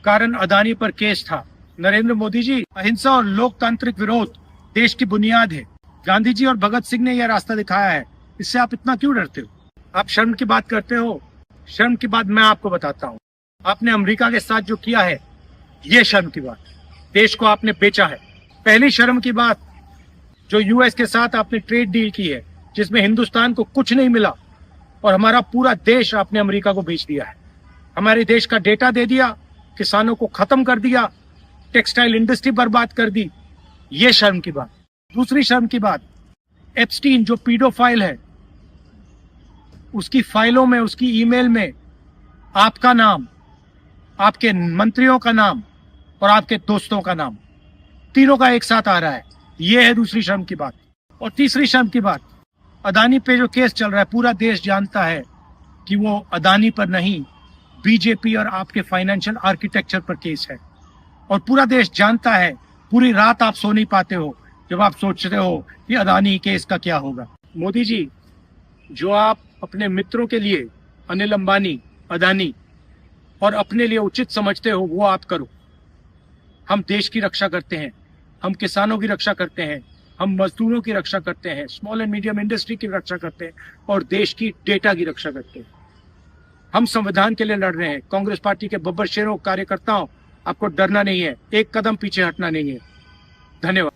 कारण अदानी पर केस था। नरेंद्र मोदी जी, अहिंसा और लोकतांत्रिक विरोध देश की बुनियाद है। गांधी जी और भगत सिंह ने यह रास्ता दिखाया है। इससे आप इतना क्यों डरते हो? आप शर्म की बात करते हो। शर्म की बात मैं आपको बताता हूँ। आपने अमेरिका के साथ जो किया है, ये शर्म की बात। देश को आपने बेचा है। पहली शर्म की बात, जो यूएस के साथ आपने ट्रेड डील की है, जिसमें हिंदुस्तान को कुछ नहीं मिला और हमारा पूरा देश आपने अमेरिका को बेच दिया है। हमारे देश का डेटा दे दिया, किसानों को खत्म कर दिया, टेक्सटाइल इंडस्ट्री बर्बाद कर दी। ये शर्म की बात। दूसरी शर्म की बात, एप्स्टीन जो पीडोफाइल है, उसकी फाइलों में, उसकी ईमेल में आपका नाम, आपके मंत्रियों का नाम और आपके दोस्तों का नाम, तीनों का एक साथ आ रहा है। ये है दूसरी शर्म की बात। और तीसरी शर्म की बात, अदानी पे जो केस चल रहा है, पूरा देश जानता है कि वो अदानी पर नहीं, बीजेपी और आपके फाइनेंशियल आर्किटेक्चर पर केस है। और पूरा देश जानता है, पूरी रात आप सो नहीं पाते हो जब आप सोचते हो कि अदानी केस का क्या होगा। मोदी जी, जो आप अपने मित्रों के लिए, अनिल अंबानी, अदानी, और अपने लिए उचित समझते हो, वो आप करो। हम देश की रक्षा करते हैं, हम किसानों की रक्षा करते हैं, हम मजदूरों की रक्षा करते हैं, स्मॉल एंड मीडियम इंडस्ट्री की रक्षा करते हैं और देश की डेटा की रक्षा करते हैं। हम संविधान के लिए लड़ रहे हैं। कांग्रेस पार्टी के बब्बर शेरों, कार्यकर्ताओं, आपको डरना नहीं है, एक कदम पीछे हटना नहीं है। धन्यवाद।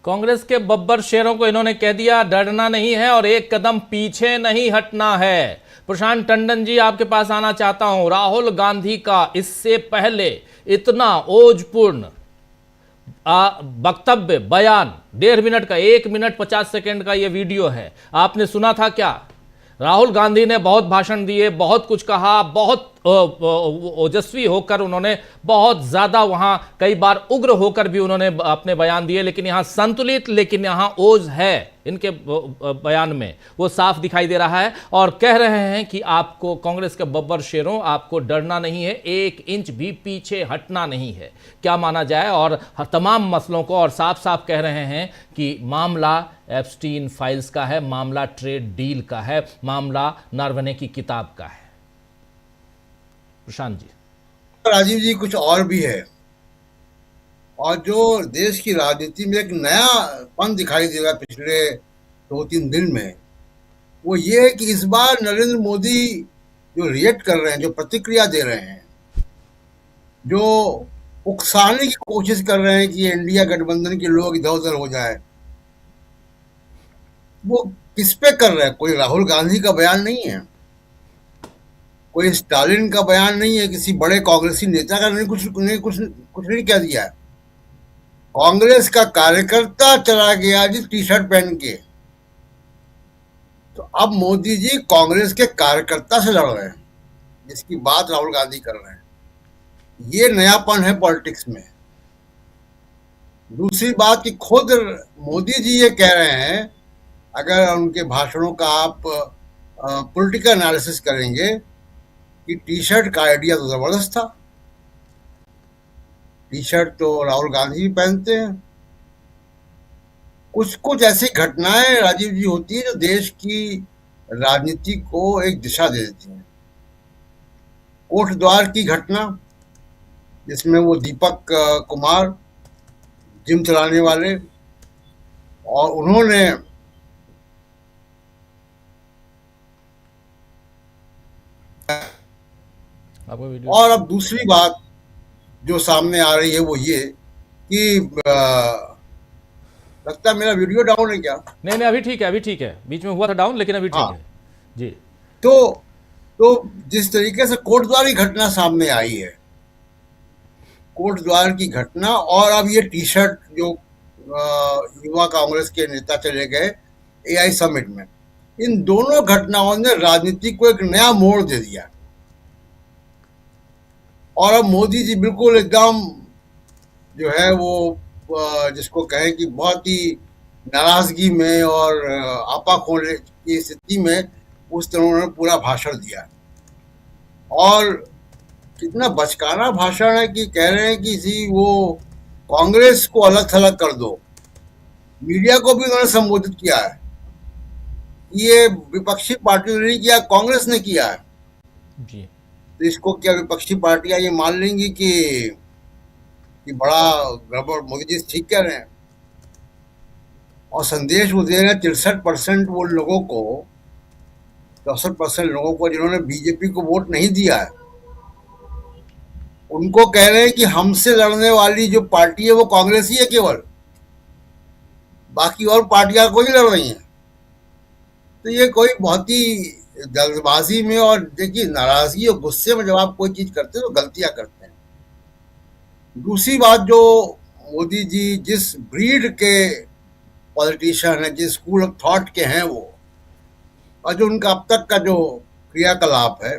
कांग्रेस के बब्बर शेरों को इन्होंने कह दिया डरना नहीं है और एक कदम पीछे नहीं हटना है। प्रशांत टंडन जी, आपके पास आना चाहता हूं। राहुल गांधी का इससे पहले इतना ओजपूर्ण वक्तव्य, बयान, 1.5 मिनट का, 1 मिनट 50 सेकंड का यह वीडियो है, आपने सुना था क्या? राहुल गांधी ने बहुत भाषण दिए, बहुत कुछ कहा, बहुत ओजस्वी होकर उन्होंने, बहुत ज्यादा वहां कई बार उग्र होकर भी उन्होंने अपने बयान दिए, लेकिन यहां संतुलित, लेकिन यहां ओज है इनके बयान में, वो साफ दिखाई दे रहा है। और कह रहे हैं कि आपको, कांग्रेस के बब्बर शेरों, आपको डरना नहीं है, 1 इंच भी पीछे हटना नहीं है। क्या माना जाए? और तमाम मसलों को, और साफ साफ कह रहे हैं कि मामला एप्स्टीन फाइल्स का है, मामला ट्रेड डील का है, मामला नरवणे की किताब का है। प्रशांत जी। राजीव जी, कुछ और भी है, और जो देश की राजनीति में एक नयापन दिखाई दे रहा है पिछले 2-3 दिन में, वो ये है कि इस बार नरेंद्र मोदी जो रिएक्ट कर रहे हैं, जो प्रतिक्रिया दे रहे हैं, जो उकसाने की कोशिश कर रहे हैं कि इंडिया गठबंधन के लोग इधर उधर हो जाए, वो किस पे कर रहे हैं? कोई राहुल गांधी का बयान नहीं है, कोई स्टालिन का बयान नहीं है, किसी बड़े कांग्रेसी नेता का नहीं, कुछ नहीं कह दिया है। कांग्रेस का कार्यकर्ता चला गया जी टी शर्ट पहन के। तो अब मोदी जी कांग्रेस के कार्यकर्ता से लड़ रहे हैं, जिसकी बात राहुल गांधी कर रहे हैं। ये नयापन है पॉलिटिक्स में। दूसरी बात कि खुद मोदी जी ये कह रहे हैं, अगर उनके भाषणों का आप पॉलिटिकल एनालिसिस करेंगे, कि टी शर्ट का आइडिया तो जबरदस्त था। टी शर्ट तो राहुल गांधी भी पहनते हैं। कुछ ऐसी घटनाएं राजीव जी होती है जो देश की राजनीति को एक दिशा दे देती हैं। कोटद्वार की घटना, जिसमें वो दीपक कुमार, जिम चलाने वाले, और उन्होंने और अब दूसरी बात जो सामने आ रही है वो ये कि लगता है मेरा वीडियो डाउन है क्या? नहीं नहीं, अभी ठीक है, अभी ठीक है। बीच में हुआ था डाउन, लेकिन अभी ठीक हाँ। है जी। तो जिस तरीके से कोटद्वार की घटना सामने आई है, कोटद्वार की घटना, और अब ये टी शर्ट जो युवा कांग्रेस के नेता चले गए एआई समिट में, इन दोनों घटनाओं ने राजनीति को एक नया मोड़ दे दिया। और अब मोदी जी बिल्कुल एकदम जो है वो जिसको कहें कि बहुत ही नाराजगी में और आपा खोलने की स्थिति में उस तरह उन्होंने पूरा भाषण दिया। और कितना बचकाना भाषण है कि कह रहे हैं कि जी वो कांग्रेस को अलग थलग कर दो। मीडिया को भी उन्होंने संबोधित किया है। ये विपक्षी पार्टी ने नहीं किया, कांग्रेस ने किया है जी। तो इसको क्या विपक्षी पार्टियां ये मान लेंगी कि बड़ा गड़बड़, मोदी जी ठीक कह रहे हैं। और संदेश वो दे रहे हैं 63% वो लोगों को, 64% लोगों को जिन्होंने बीजेपी को वोट नहीं दिया है, उनको कह रहे हैं कि हमसे लड़ने वाली जो पार्टी है वो कांग्रेस ही है केवल, बाकी और पार्टियां कोई लड़ रही हैं। तो ये कोई बहुत ही जल्दबाजी में, और देखिए नाराजगी और गुस्से में जब आप कोई चीज करते हैं तो गलतियां करते हैं। दूसरी बात, जो मोदी जी जिस ब्रीड के पॉलिटिशियन है, जिस स्कूल ऑफ थॉट के हैं वो, और जो उनका अब तक का जो क्रियाकलाप है,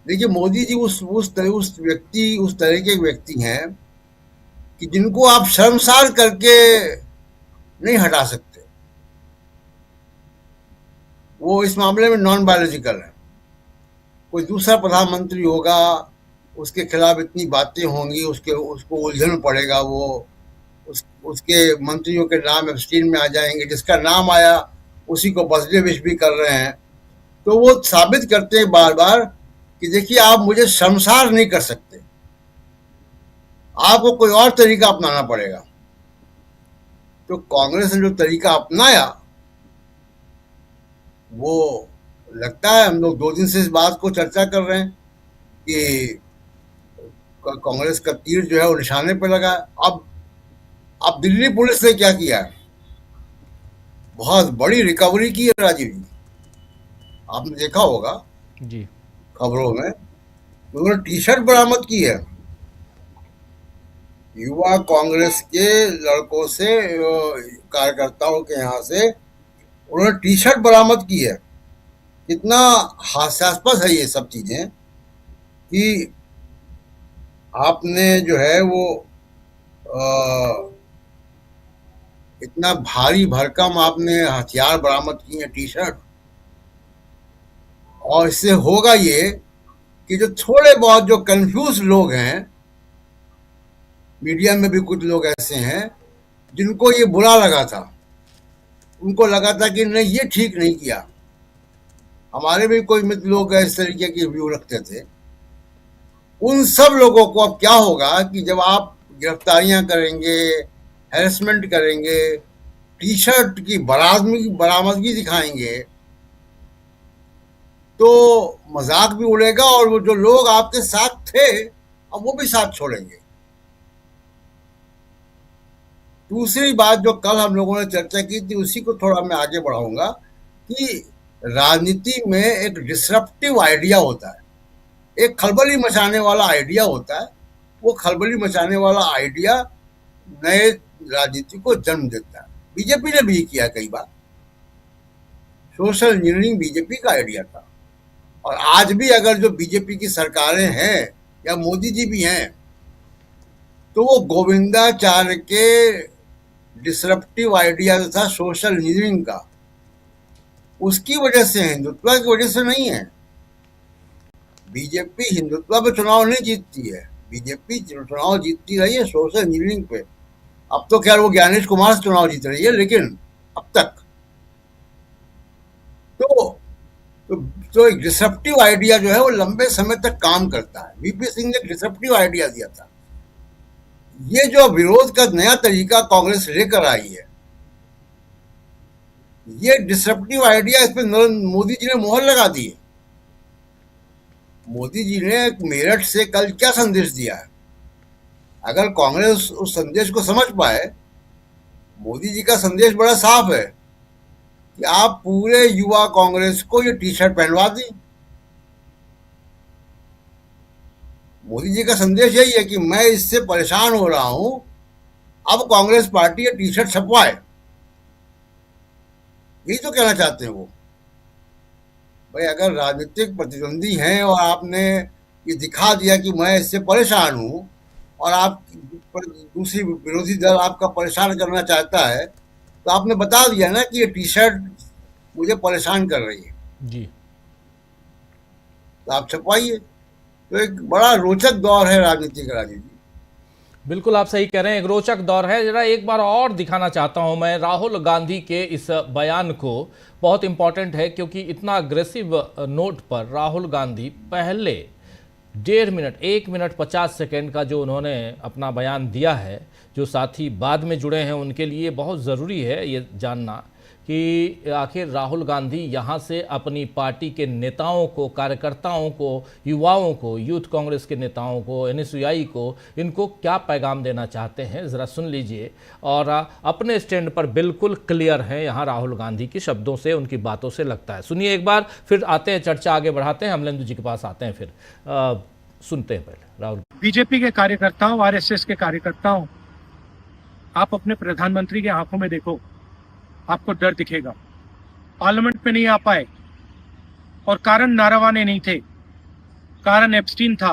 देखिए मोदी जी उस तरह के व्यक्ति हैं कि जिनको आप शर्मसार करके नहीं हटा सकते। वो इस मामले में नॉन बायोलॉजिकल है। कोई दूसरा प्रधानमंत्री होगा, उसके खिलाफ इतनी बातें होंगी, उसको उलझन में पड़ेगा, वो उसके मंत्रियों के नाम एब्स्टीन में आ जाएंगे, जिसका नाम आया उसी को बर्थडे विश भी कर रहे हैं। तो वो साबित करते हैं बार बार कि देखिए आप मुझे शर्मसार नहीं कर सकते, आपको कोई और तरीका अपनाना पड़ेगा। तो कांग्रेस ने जो तरीका अपनाया वो लगता है, हम लोग 2 दिन से इस बात को चर्चा कर रहे हैं कि कांग्रेस का तीर जो है वो निशाने पर लगा। अब दिल्ली पुलिस ने क्या किया है, बहुत बड़ी रिकवरी की है राजीव जी, आपने देखा होगा जी खबरों में। उन्होंने टी शर्ट बरामद की है युवा कांग्रेस के लड़कों से, कार्यकर्ताओं के यहाँ से उन्होंने टी शर्ट बरामद की है। कितना हास्यास्पद है ये सब चीजें कि आपने जो है वो इतना भारी भरकम आपने हथियार बरामद किए हैं, टी शर्ट। और इससे होगा ये कि जो थोड़े बहुत जो कंफ्यूज लोग हैं, मीडिया में भी कुछ लोग ऐसे हैं जिनको ये बुरा लगा था, उनको लगा था कि नहीं ये ठीक नहीं किया। हमारे भी कोई मित्र लोग इस तरीके की व्यू रखते थे। उन सब लोगों को अब क्या होगा कि जब आप गिरफ्तारियां करेंगे, हैरेसमेंट करेंगे, टी शर्ट की बरामदगी दिखाएंगे, तो मजाक भी उड़ेगा और वो जो लोग आपके साथ थे अब वो भी साथ छोड़ेंगे। दूसरी बात जो कल हम लोगों ने चर्चा की थी, उसी को थोड़ा मैं आगे बढ़ाऊंगा कि राजनीति में एक डिसरप्टिव आइडिया होता है, एक खलबली मचाने वाला आइडिया होता है। वो खलबली मचाने वाला आइडिया नए राजनीति को जन्म देता है। बीजेपी ने भी किया कई बार। सोशल इंजीनियरिंग बीजेपी का आइडिया था, और आज भी अगर जो बीजेपी की सरकारें हैं या मोदी जी भी हैं, तो वो गोविंदाचार्य के डिसरप्टिव आइडिया जो था सोशल इंजीनियरिंग का, उसकी वजह से, हिंदुत्व की वजह से नहीं है। बीजेपी हिंदुत्व पे चुनाव नहीं जीतती है, बीजेपी चुनाव जीतती रही है सोशल इंजीनियरिंग पे। अब तो खैर वो ज्ञानेश कुमार से चुनाव जीत रही है, लेकिन अब तक तो एक डिसरप्टिव आइडिया जो है वो लंबे समय तक काम करता है। वीपी सिंह ने डिसरप्टिव आइडिया दिया था। ये जो विरोध का नया तरीका कांग्रेस लेकर आई है, ये डिसरप्टिव आइडिया, इस पर मोदी जी ने मोहर लगा दी है। मोदी जी ने मेरठ से कल क्या संदेश दिया है? अगर कांग्रेस उस संदेश को समझ पाए मोदी जी का संदेश बड़ा साफ है कि आप पूरे युवा कांग्रेस को ये टी शर्ट पहनवा दें। मोदी जी का संदेश यही है कि मैं इससे परेशान हो रहा हूं, अब कांग्रेस पार्टी ये टी शर्ट छपवाए। यही तो कहना चाहते हैं वो। भाई अगर राजनीतिक प्रतिद्वंदी हैं और आपने ये दिखा दिया कि मैं इससे परेशान हूं और आप दूसरी विरोधी दल आपका परेशान करना चाहता है, तो आपने बता दिया ना कि ये टी शर्ट मुझे परेशान कर रही है जी। तो आप छपवाइए। तो एक बड़ा रोचक दौर है राजनीति का, राजीव जी। बिल्कुल आप सही कह रहे हैं, एक रोचक दौर है। जरा एक बार और दिखाना चाहता हूं मैं राहुल गांधी के इस बयान को, बहुत इंपॉर्टेंट है क्योंकि इतना अग्रेसिव नोट पर राहुल गांधी पहले 1.5 मिनट 1 मिनट 50 सेकेंड का जो उन्होंने अपना बयान दिया है, जो साथी बाद में जुड़े हैं उनके लिए बहुत ज़रूरी है ये जानना कि आखिर राहुल गांधी यहाँ से अपनी पार्टी के नेताओं को, कार्यकर्ताओं को, युवाओं को, यूथ कांग्रेस के नेताओं को, एनएसयूआई को, इनको क्या पैगाम देना चाहते हैं, ज़रा सुन लीजिए। और अपने स्टैंड पर बिल्कुल क्लियर हैं यहाँ राहुल गांधी के शब्दों से, उनकी बातों से लगता है। सुनिए एक बार, फिर आते हैं, चर्चा आगे बढ़ाते हैं, अमलेंदु जी के पास आते हैं, फिर सुनते हैं पहले राहुल। बीजेपी के कार्यकर्ताओं, आरएसएस के कार्यकर्ताओं, आप अपने प्रधानमंत्री की आंखों में देखो, आपको डर दिखेगा। पार्लियामेंट में नहीं आ पाए और कारण नारावाने नहीं थे, कारण एप्स्टीन था,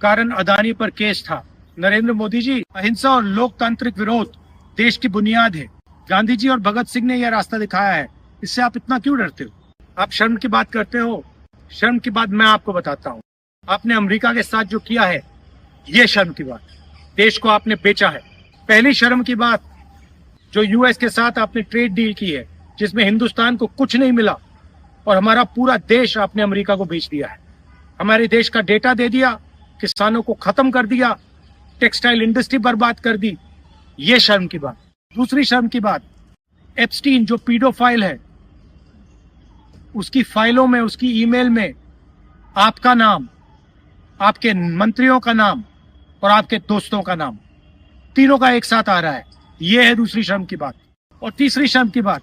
कारण अदानी पर केस था। नरेंद्र मोदी जी, अहिंसा और लोकतांत्रिक विरोध देश की बुनियाद है। गांधी जी और भगत सिंह ने यह रास्ता दिखाया है, इससे आप इतना क्यों डरते हो? आप शर्म की बात करते हो। शर्म की बात मैं आपको बताता हूँ। आपने अमेरिका के साथ जो किया है, ये शर्म की बात। देश को आपने बेचा है। पहली शर्म की बात, जो यूएस के साथ आपने ट्रेड डील की है, जिसमें हिंदुस्तान को कुछ नहीं मिला और हमारा पूरा देश आपने अमेरिका को बेच दिया है। हमारे देश का डेटा दे दिया, किसानों को खत्म कर दिया, टेक्सटाइल इंडस्ट्री बर्बाद कर दी। ये शर्म की बात। दूसरी शर्म की बात, एप्स्टीन जो पीडोफाइल है, उसकी फाइलों में, उसकी ईमेल में आपका नाम, आपके मंत्रियों का नाम और आपके दोस्तों का नाम, तीनों का एक साथ आ रहा है। ये है दूसरी शर्म की बात। और तीसरी शर्म की बात,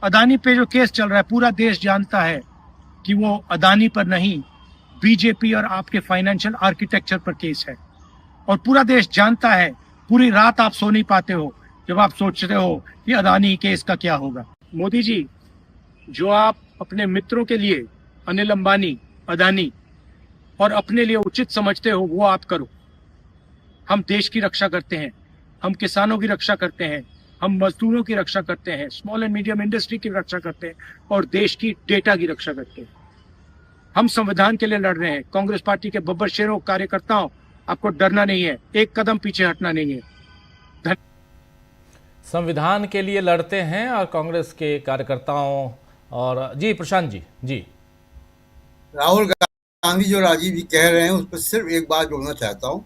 अदानी पे जो केस चल रहा है, पूरा देश जानता है कि वो अदानी पर नहीं, बीजेपी और आपके फाइनेंशियल आर्किटेक्चर पर केस है। और पूरा देश जानता है, पूरी रात आप सो नहीं पाते हो जब आप सोचते हो कि अदानी केस का क्या होगा। मोदी जी, जो आप अपने मित्रों के लिए, अनिल अंबानी, अदानी, और अपने लिए उचित समझते हो, वो आप करो। हम देश की रक्षा करते हैं, हम किसानों की रक्षा करते हैं, हम मजदूरों की रक्षा करते हैं, स्मॉल एंड मीडियम इंडस्ट्री की रक्षा करते हैं और देश की डेटा की रक्षा करते हैं। हम संविधान के लिए लड़ रहे हैं। कांग्रेस पार्टी के बब्बर शेरों, कार्यकर्ताओं, आपको डरना नहीं है, एक कदम पीछे हटना नहीं है। संविधान के लिए लड़ते हैं और कांग्रेस के कार्यकर्ताओं। और जी प्रशांत जी, जी राहुल गांधी जो राजीव जी कह रहे हैं, उस पर सिर्फ एक बात जोड़ना चाहता हूँ।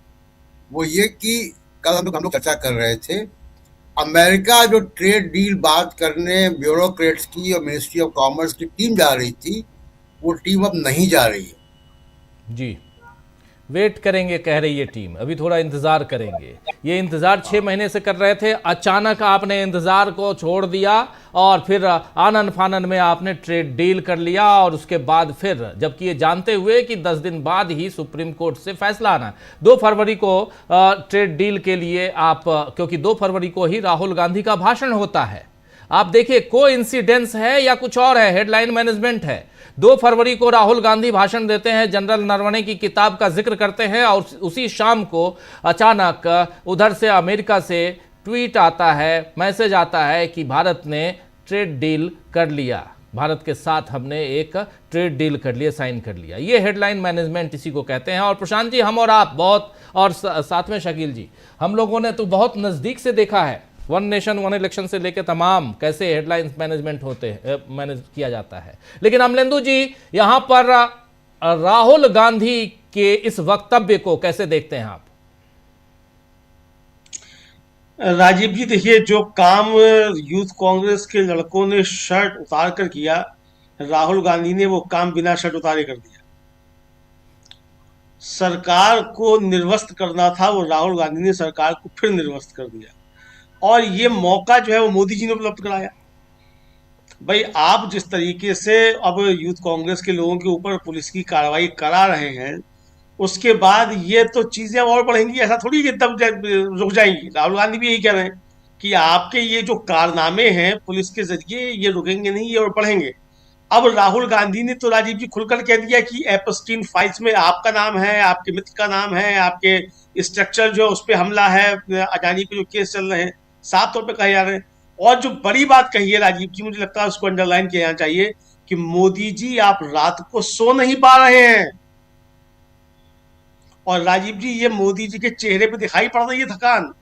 वो ये कि कल हम लोग चर्चा कर रहे थे, अमेरिका जो ट्रेड डील बात करने ब्यूरोक्रेट्स की और मिनिस्ट्री ऑफ कॉमर्स की टीम जा रही थी, वो टीम अब नहीं जा रही है। जी, वेट करेंगे कह रही है टीम, अभी थोड़ा इंतजार करेंगे। ये इंतजार 6 महीने से कर रहे थे, अचानक आपने इंतजार को छोड़ दिया और फिर आनन फानन में आपने ट्रेड डील कर लिया। और उसके बाद फिर, जबकि ये जानते हुए कि 10 दिन बाद ही सुप्रीम कोर्ट से फैसला आना है, 2 फरवरी को ट्रेड डील के लिए आप, क्योंकि 2 फरवरी को ही राहुल गांधी का भाषण होता है। आप देखिए, कोइंसिडेंस है या कुछ और है, हेडलाइन मैनेजमेंट है। 2 फरवरी को राहुल गांधी भाषण देते हैं, जनरल नरवणे की किताब का जिक्र करते हैं और उसी शाम को अचानक उधर से अमेरिका से ट्वीट आता है, मैसेज आता है कि भारत ने ट्रेड डील कर लिया, भारत के साथ हमने एक ट्रेड डील कर लिया, साइन कर लिया। ये हेडलाइन मैनेजमेंट इसी को कहते हैं। और प्रशांत जी, हम और आप बहुत, और साथ में शकील जी, हम लोगों ने तो बहुत नज़दीक से देखा है, वन नेशन वन इलेक्शन से लेकर तमाम कैसे हेडलाइंस मैनेजमेंट होते हैं, मैनेज किया जाता है। लेकिन अमलेंदु जी, यहां पर राहुल गांधी के इस वक्तव्य को कैसे देखते हैं आप? राजीव जी, देखिए, जो काम यूथ कांग्रेस के लड़कों ने शर्ट उतार कर किया, राहुल गांधी ने वो काम बिना शर्ट उतारे कर दिया। सरकार को निर्वस्त्र करना था, वो राहुल गांधी ने सरकार को फिर निर्वस्त्र कर दिया। और ये मौका जो है वो मोदी जी ने उपलब्ध कराया। भाई आप जिस तरीके से अब यूथ कांग्रेस के लोगों के ऊपर पुलिस की कार्रवाई करा रहे हैं, उसके बाद ये तो चीजें और बढ़ेंगी। ऐसा थोड़ी कि एकदम रुक जाएंगी। राहुल गांधी भी यही कह रहे हैं कि आपके ये जो कारनामे हैं पुलिस के जरिए, ये रुकेंगे नहीं, ये और बढ़ेंगे। अब राहुल गांधी ने तो राजीव जी खुलकर कह दिया कि एपस्टीन फाइल्स में आपका नाम है, आपके मित्र का नाम है, आपके स्ट्रक्चर जो उस पर हमला है, अडानी पे जो केस चल रहे हैं, साफ तौर पे कहे जा रहे हैं। और जो बड़ी बात कही है राजीव जी, मुझे लगता है उसको अंडरलाइन किया जाना चाहिए कि मोदी जी आप रात को सो नहीं पा रहे हैं। और राजीव जी ये मोदी जी के चेहरे पे दिखाई पड़ रही है थकान,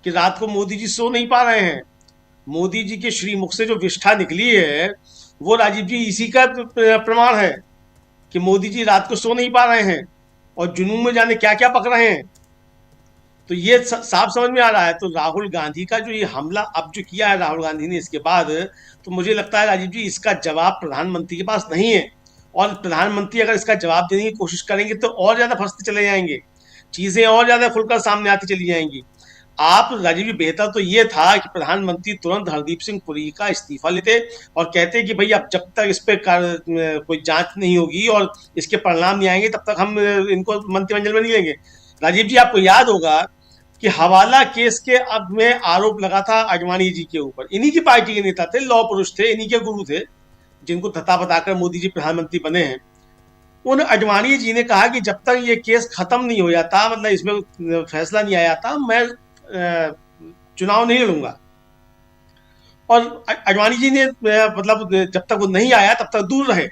कि रात को मोदी जी सो नहीं पा रहे हैं। मोदी जी के श्रीमुख से जो विष्ठा निकली है वो राजीव जी इसी का प्रमाण है कि मोदी जी रात को सो नहीं पा रहे हैं और जुनून में जाने क्या क्या पक रहे हैं। तो ये साफ समझ में आ रहा है। तो राहुल गांधी का जो ये हमला अब जो किया है राहुल गांधी ने इसके बाद, तो मुझे लगता है राजीव जी इसका जवाब प्रधानमंत्री के पास नहीं है। और प्रधानमंत्री अगर इसका जवाब देने की कोशिश करेंगे तो और ज्यादा फंसते चले जाएंगे, चीजें और ज्यादा खुलकर सामने आती चली जाएंगी। आप राजीव जी, बेहतर तो ये था कि प्रधानमंत्री तुरंत हरदीप सिंह पुरी का इस्तीफा लेते और कहते कि भाई अब जब तक इस पे कोई जांच नहीं होगी और इसके परिणाम नहीं आएंगे तब तक हम इनको मंत्रिमंडल में नहीं लेंगे। राजीव जी आपको याद होगा कि हवाला केस के अब में आरोप लगा था आडवाणी जी के ऊपर। इन्हीं की पार्टी के नेता थे, लौह पुरुष थे, इन्हीं के गुरु थे, जिनको थता बताकर मोदी जी प्रधानमंत्री बने हैं। उन आडवाणी जी ने कहा कि जब तक ये केस खत्म नहीं हो जाता, मतलब इसमें फैसला नहीं आया था, मैं चुनाव नहीं लड़ूंगा। और आडवाणी जी ने मतलब जब तक वो नहीं आया तब तक दूर रहे।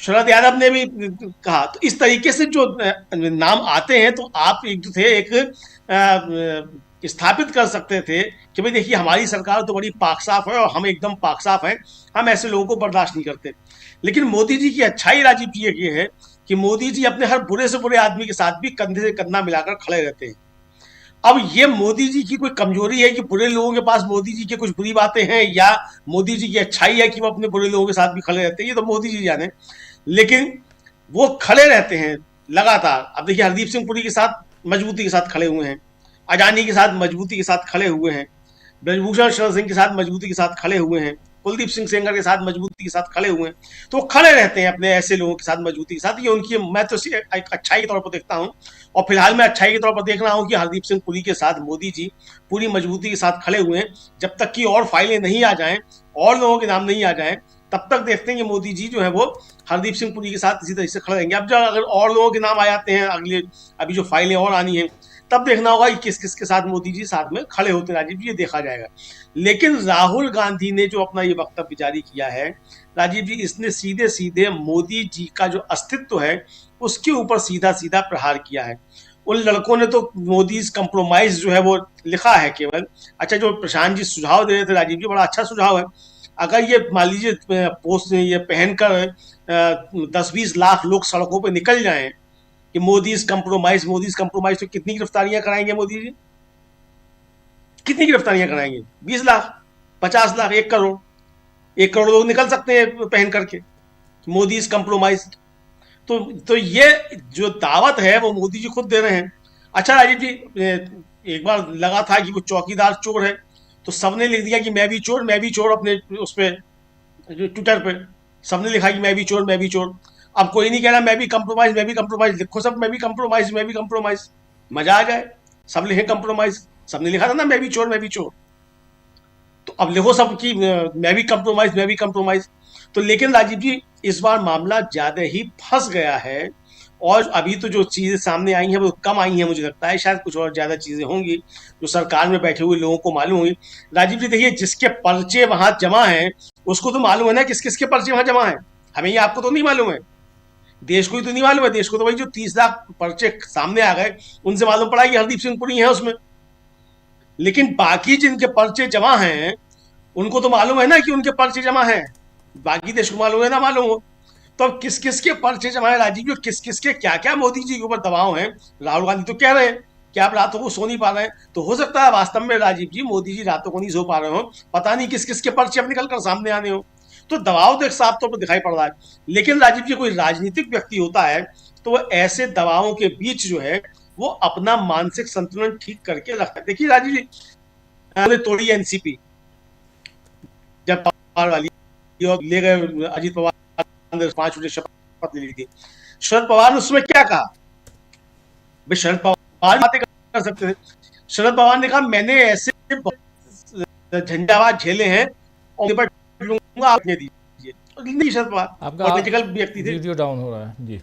शरद यादव ने भी कहा। तो इस तरीके से जो नाम आते हैं तो आप एक जो थे एक स्थापित कर सकते थे कि भाई देखिए हमारी सरकार तो बड़ी पाक साफ है और हम एकदम पाक साफ हैं, हम ऐसे लोगों को बर्दाश्त नहीं करते। लेकिन मोदी जी की अच्छाई राजीव जी ये है कि मोदी जी अपने हर बुरे से बुरे आदमी के साथ भी कंधे से कंधा मिलाकर खड़े रहते हैं। अब ये मोदी जी की कोई कमजोरी है कि बुरे लोगों के पास मोदी जी की कुछ बुरी बातें हैं, या मोदी जी की अच्छाई है कि वो अपने बुरे लोगों के साथ भी खड़े रहते हैं, ये तो मोदी जी जाने। लेकिन वो खड़े रहते हैं लगातार। अब देखिए हरदीप सिंह पुरी के साथ मजबूती के साथ खड़े हुए हैं, अडानी के साथ मजबूती के साथ खड़े हुए हैं, ब्रजभूषण शरण सिंह के साथ मजबूती के साथ खड़े हुए हैं, कुलदीप सिंह सेंगर के साथ मजबूती के साथ खड़े हुए हैं। तो वो खड़े रहते हैं अपने ऐसे लोगों के साथ मजबूती के साथ। ये उनकी, मैं तो एक अच्छाई के तौर पर देखता हूँ। और फिलहाल मैं अच्छाई के तौर पर देख रहा हूँ कि हरदीप सिंह पुरी के साथ मोदी जी पूरी मजबूती के साथ खड़े हुए हैं। जब तक कि और फाइलें नहीं आ जाएं, और लोगों के नाम नहीं आ जाएं, तब तक देखते हैं कि मोदी जी जो है वो हरदीप सिंह पुरी के साथ इसी तरह से खड़े रहेंगे। अब जब अगर और लोगों के नाम आ जाते हैं अगले, अभी जो फाइलें और आनी है, तब देखना होगा कि किस किस के साथ मोदी जी साथ में खड़े होते हैं राजीव जी, ये देखा जाएगा। लेकिन राहुल गांधी ने जो अपना ये वक्तव्य जारी किया है राजीव जी, इसने सीधे सीधे मोदी जी का जो अस्तित्व है उसके ऊपर सीधा सीधा प्रहार किया है। उन लड़कों ने तो मोदी कंप्रोमाइज जो है वो लिखा है केवल। अच्छा, जो प्रशांत जी सुझाव दे रहे थे राजीव जी, बड़ा अच्छा सुझाव है। अगर ये मान लीजिए पोस्ट ये पहनकर 10-20 लाख लोग सड़कों पे निकल जाएं कि मोदी कंप्रोमाइज, तो कितनी गिरफ्तारियां कराएंगे मोदी जी? कितनी गिरफ्तारियां कराएंगे? 20 लाख, 50 लाख, 1 करोड़? 1 करोड़ लोग निकल सकते हैं पहन करके मोदी कंप्रोमाइज। तो ये जो दावत है वो मोदी जी खुद दे रहे हैं। अच्छा राजीव जी, एक बार लगा था कि वो चौकीदार चोर है, तो सबने लिख दिया कि मैं भी चोर, अपने उस पे ट्विटर पे सबने लिखा कि मैं भी चोर। अब कोई नहीं कह रहा मैं भी कंप्रोमाइज, लिखो सब मैं भी कंप्रोमाइज, मजा आ जाए, सब लिखे कंप्रोमाइज। सबने लिखा था ना मैं भी चोर, तो अब लिखो सब कि मैं भी कंप्रोमाइज। तो लेकिन राजीव जी इस बार मामला ज्यादा ही फंस गया है, और अभी तो जो चीजें सामने आई हैं वो कम आई हैं, मुझे लगता है शायद कुछ और ज्यादा चीजें होंगी जो सरकार में बैठे हुए लोगों को मालूम होंगी। राजीव जी देखिए, जिसके पर्चे वहां जमा हैं उसको तो मालूम है ना किस किस के पर्चे वहां जमा है। हमें ये आपको तो नहीं मालूम है, देश को ही तो नहीं मालूम है। देश को तो वही जो 30 लाख पर्चे सामने आ गए उनसे मालूम पड़ा कि हरदीप सिंह पुरी है उसमें। लेकिन बाकी जिनके पर्चे जमा हैं उनको तो मालूम है ना कि उनके पर्चे जमा हैं, बाकी देश को मालूम है ना मालूम हो। तो अब किस किस के पर्चे जमा है राजीव जी, किस किस के क्या क्या मोदी जी के ऊपर दबाव है। राहुल गांधी तो कह रहे हैं कि आप रातों को सो नहीं पा रहे हैं, तो हो सकता है वास्तव में राजीव जी मोदी जी रातों को नहीं सो पा रहे हो, पता नहीं किस किस के पर्चे अब निकल कर सामने आने हो। तो दबाव तो एक साफ तौर पर दिखाई पड़ रहा है। लेकिन राजीव जी कोई राजनीतिक व्यक्ति होता है तो वो ऐसे दबावों के बीच जो है वो अपना मानसिक संतुलन ठीक करके रखता है। देखिए राजीव जी, उन्होंने तोड़ी एनसीपी जब पवार वाली और ले गए अजीत पवार ने 5 बजे शपथ ले ली थी। शरद पवार ने उसमें क्या कहा? भाई शरद पवार बातें कर सकते थे। शरद पवार ने कहा मैंने ऐसे झंझावात झेले हैं और निपट लूंगा, आपने दीजिए। नहीं, शरद पवार पॉलिटिकल व्यक्ति थे, वीडियो डाउन हो रहा है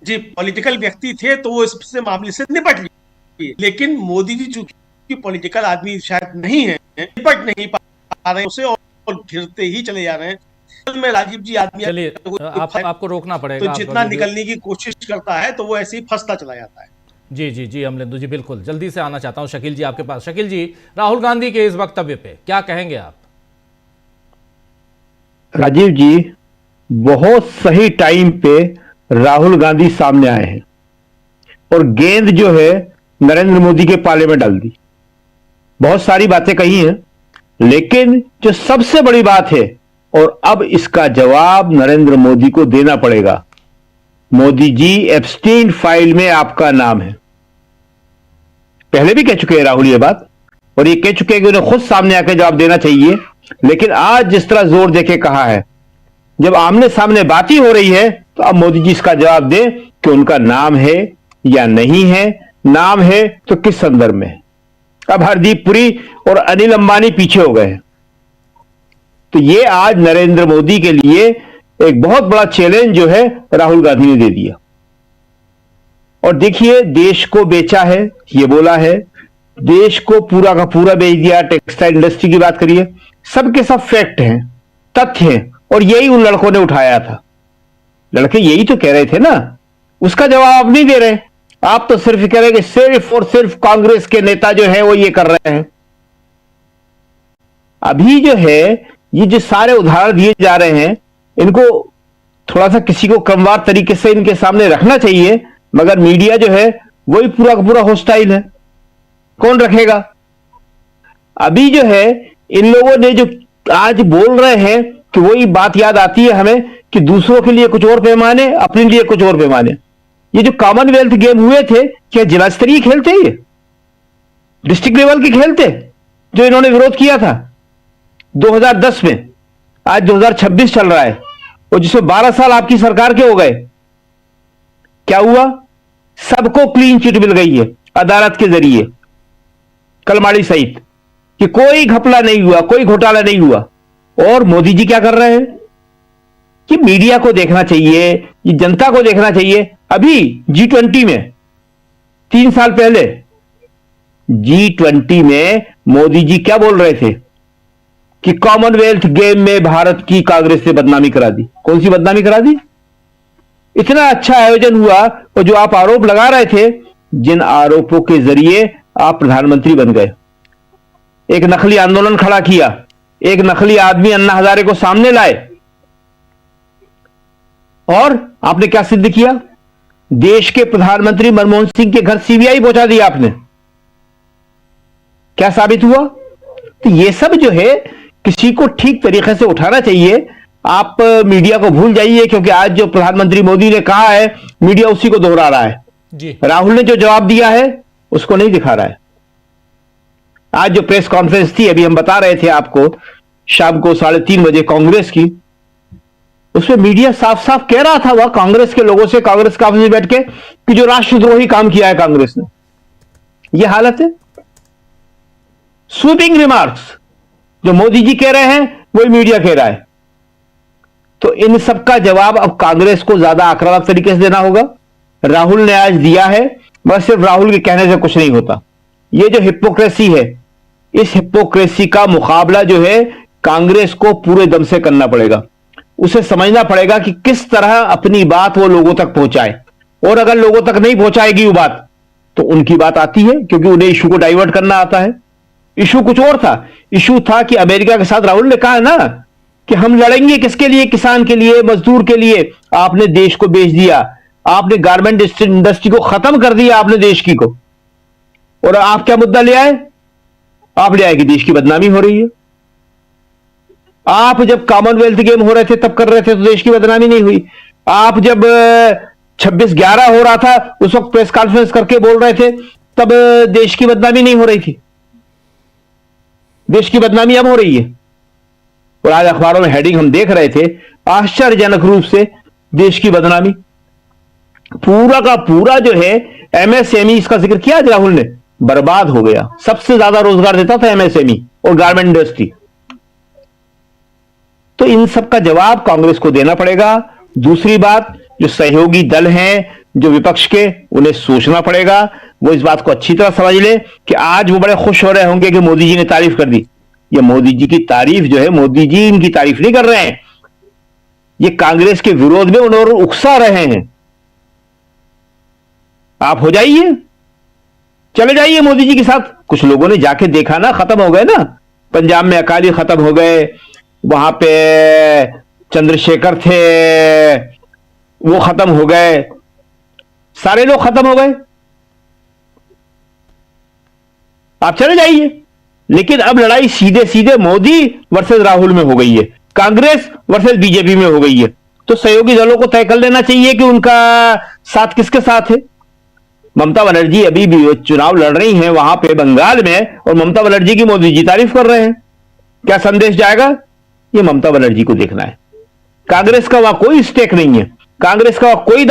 जी पॉलिटिकल व्यक्ति थे तो वो इस मामले से निपट लिए। लेकिन मोदी जी चूंकि पॉलिटिकल आदमी शायद नहीं है, निपट नहीं पा रहे उसे और घिरते ही चले जा रहे हैं। में राजीव जी आदमी चलिए आपको रोकना पड़ेगा, तो जितना निकलने की कोशिश करता है तो वो ऐसे ही फंसता चला जाता है। जी जी जी अमलेंदु जी, बिल्कुल जल्दी से आना चाहता हूं शकील जी आपके पास। शकील जी, राहुल गांधी के इस वक्तव्य पे क्या कहेंगे आप? राजीव जी, बहुत सही टाइम पे राहुल गांधी सामने आए हैं और गेंद जो है नरेंद्र मोदी के पाले में डाल दी। बहुत सारी बातें कही हैं, लेकिन जो सबसे बड़ी बात है और अब इसका जवाब नरेंद्र मोदी को देना पड़ेगा। मोदी जी, एप्स्टीन फाइल में आपका नाम है। पहले भी कह चुके हैं राहुल ये बात, और ये कह चुके हैं कि उन्हें खुद सामने आकर जवाब देना चाहिए। लेकिन आज जिस तरह जोर देके कहा है, जब आमने सामने बात ही हो रही है तो अब मोदी जी इसका जवाब दें कि उनका नाम है या नहीं है, नाम है तो किस संदर्भ में है। अब हरदीप पुरी और अनिल अंबानी पीछे हो गए हैं, तो ये आज नरेंद्र मोदी के लिए एक बहुत बड़ा चैलेंज जो है राहुल गांधी ने दे दिया। और देखिए, देश को बेचा है, ये बोला है, देश को पूरा का पूरा बेच दिया। टेक्सटाइल इंडस्ट्री की बात करिए, सबके सब फैक्ट हैं, तथ्य हैं, और यही उन लड़कों ने उठाया था। लड़के यही तो कह रहे थे ना, उसका जवाब आप नहीं दे रहे। आप तो सिर्फ कह रहे कि सिर्फ और सिर्फ कांग्रेस के नेता जो है वो ये कर रहे हैं। अभी जो है ये जो सारे उदाहरण दिए जा रहे हैं, इनको थोड़ा सा किसी को क्रमवार तरीके से इनके सामने रखना चाहिए, मगर मीडिया जो है वही पूरा का पूरा हॉस्टाइल है। कौन रखेगा? अभी जो है इन लोगों ने जो आज बोल रहे हैं कि वही बात याद आती है हमें कि दूसरों के लिए कुछ और पैमाने, अपने लिए कुछ और पैमाने। ये जो कॉमनवेल्थ गेम हुए थे, क्या जिला स्तरीय खेलते? ये डिस्ट्रिक्ट लेवल के खेलते जो इन्होंने विरोध किया था 2010 में। आज 2026 चल रहा है और जिसमें 12 साल आपकी सरकार के हो गए। क्या हुआ? सबको क्लीन चिट मिल गई है अदालत के जरिए, कलमाड़ी सहित, कि कोई घपला नहीं हुआ, कोई घोटाला नहीं हुआ। और मोदी जी क्या कर रहे हैं कि मीडिया को देखना चाहिए, ये जनता को देखना चाहिए। अभी G20 में 3 साल पहले G20 में मोदी जी क्या बोल रहे थे कि कॉमनवेल्थ गेम में भारत की कांग्रेस ने बदनामी करा दी। कौन सी बदनामी करा दी? इतना अच्छा आयोजन हुआ और जो आप आरोप लगा रहे थे, जिन आरोपों के जरिए आप प्रधानमंत्री बन गए, एक नकली आंदोलन खड़ा किया, एक नकली आदमी अन्ना हजारे को सामने लाए, और आपने क्या सिद्ध किया? देश के प्रधानमंत्री मनमोहन सिंह के घर सीबीआई पहुंचा दिया आपने। क्या साबित हुआ? तो ये सब जो है किसी को ठीक तरीके से उठाना चाहिए। आप मीडिया को भूल जाइए, क्योंकि आज जो प्रधानमंत्री मोदी ने कहा है मीडिया उसी को दोहरा रहा है जी। राहुल ने जो जवाब दिया है उसको नहीं दिखा रहा है। आज जो प्रेस कॉन्फ्रेंस थी, अभी हम बता रहे थे आपको, शाम को 3:30 बजे कांग्रेस की, उसमें मीडिया साफ साफ कह रहा था वह कांग्रेस के लोगों से, कांग्रेस का ऑफिस में बैठ के, कि जो राष्ट्रद्रोही काम किया है कांग्रेस ने। यह हालत है। स्वीपिंग रिमार्क्स जो मोदी जी कह रहे हैं वही मीडिया कह रहा है। तो इन सब का जवाब अब कांग्रेस को ज्यादा आक्रामक तरीके से देना होगा। राहुल ने आज दिया है, बस सिर्फ राहुल के कहने से कुछ नहीं होता। ये जो हिपोक्रेसी है, इस हिपोक्रेसी का मुकाबला जो है कांग्रेस को पूरे दम से करना पड़ेगा। उसे समझना पड़ेगा कि किस तरह अपनी बात वो लोगों तक पहुंचाए, और अगर लोगों तक नहीं पहुंचाएगी वो बात, तो उनकी बात आती है, क्योंकि उन्हें इशू को डाइवर्ट करना आता है। इशू कुछ और था। इशू था कि अमेरिका के साथ राहुल ने कहा ना कि हम लड़ेंगे किसके लिए? किसान के लिए, मजदूर के लिए। आपने देश को बेच दिया, आपने गारमेंट इंडस्ट्री को खत्म कर दिया, आपने देश की को। और आप क्या मुद्दा ले आए? आप ले आए कि देश की बदनामी हो रही है। आप जब कॉमनवेल्थ गेम हो रहे थे तब कर रहे थे तो देश की बदनामी नहीं हुई। आप जब 26/11 हो रहा था उस वक्त प्रेस कॉन्फ्रेंस करके बोल रहे थे, तब देश की बदनामी नहीं हो रही थी। देश की बदनामी अब हो रही है। और आज अखबारों में हेडिंग हम देख रहे थे, आश्चर्यजनक रूप से देश की बदनामी। पूरा का पूरा जो है एमएसएमई, इसका जिक्र किया आज राहुल ने, बर्बाद हो गया। सबसे ज्यादा रोजगार देता था एमएसएमई और गारमेंट इंडस्ट्री। तो इन सब का जवाब कांग्रेस को देना पड़ेगा। दूसरी बात, जो सहयोगी दल हैं, जो विपक्ष के, उन्हें सोचना पड़ेगा। वो इस बात को अच्छी तरह समझ ले कि आज वो बड़े खुश हो रहे होंगे कि मोदी जी ने तारीफ कर दी। ये मोदी जी की तारीफ जो है, मोदी जी इनकी तारीफ नहीं कर रहे हैं, ये कांग्रेस के विरोध में उन्हें उकसा रहे हैं। आप हो जाइए, चले जाइए मोदी जी के साथ। कुछ लोगों ने जाके देखा ना, खत्म हो गए ना। पंजाब में अकाली खत्म हो गए, वहां पे चंद्रशेखर थे, वो खत्म हो गए, सारे लोग खत्म हो गए। आप चले जाइए। लेकिन अब लड़ाई सीधे सीधे मोदी वर्सेस राहुल में हो गई है, कांग्रेस वर्सेस बीजेपी में हो गई है। तो सहयोगी दलों को तय कर लेना चाहिए कि उनका साथ किसके साथ है। ममता बनर्जी अभी भी चुनाव लड़ रही हैं वहां पे बंगाल में, और ममता बनर्जी की मोदी जी तारीफ कर रहे हैं। क्या संदेश जाएगा, ये ममता बनर्जी को देखना है। कांग्रेस का वहां कोई स्टेक नहीं है, कांग्रेस का वहां कोई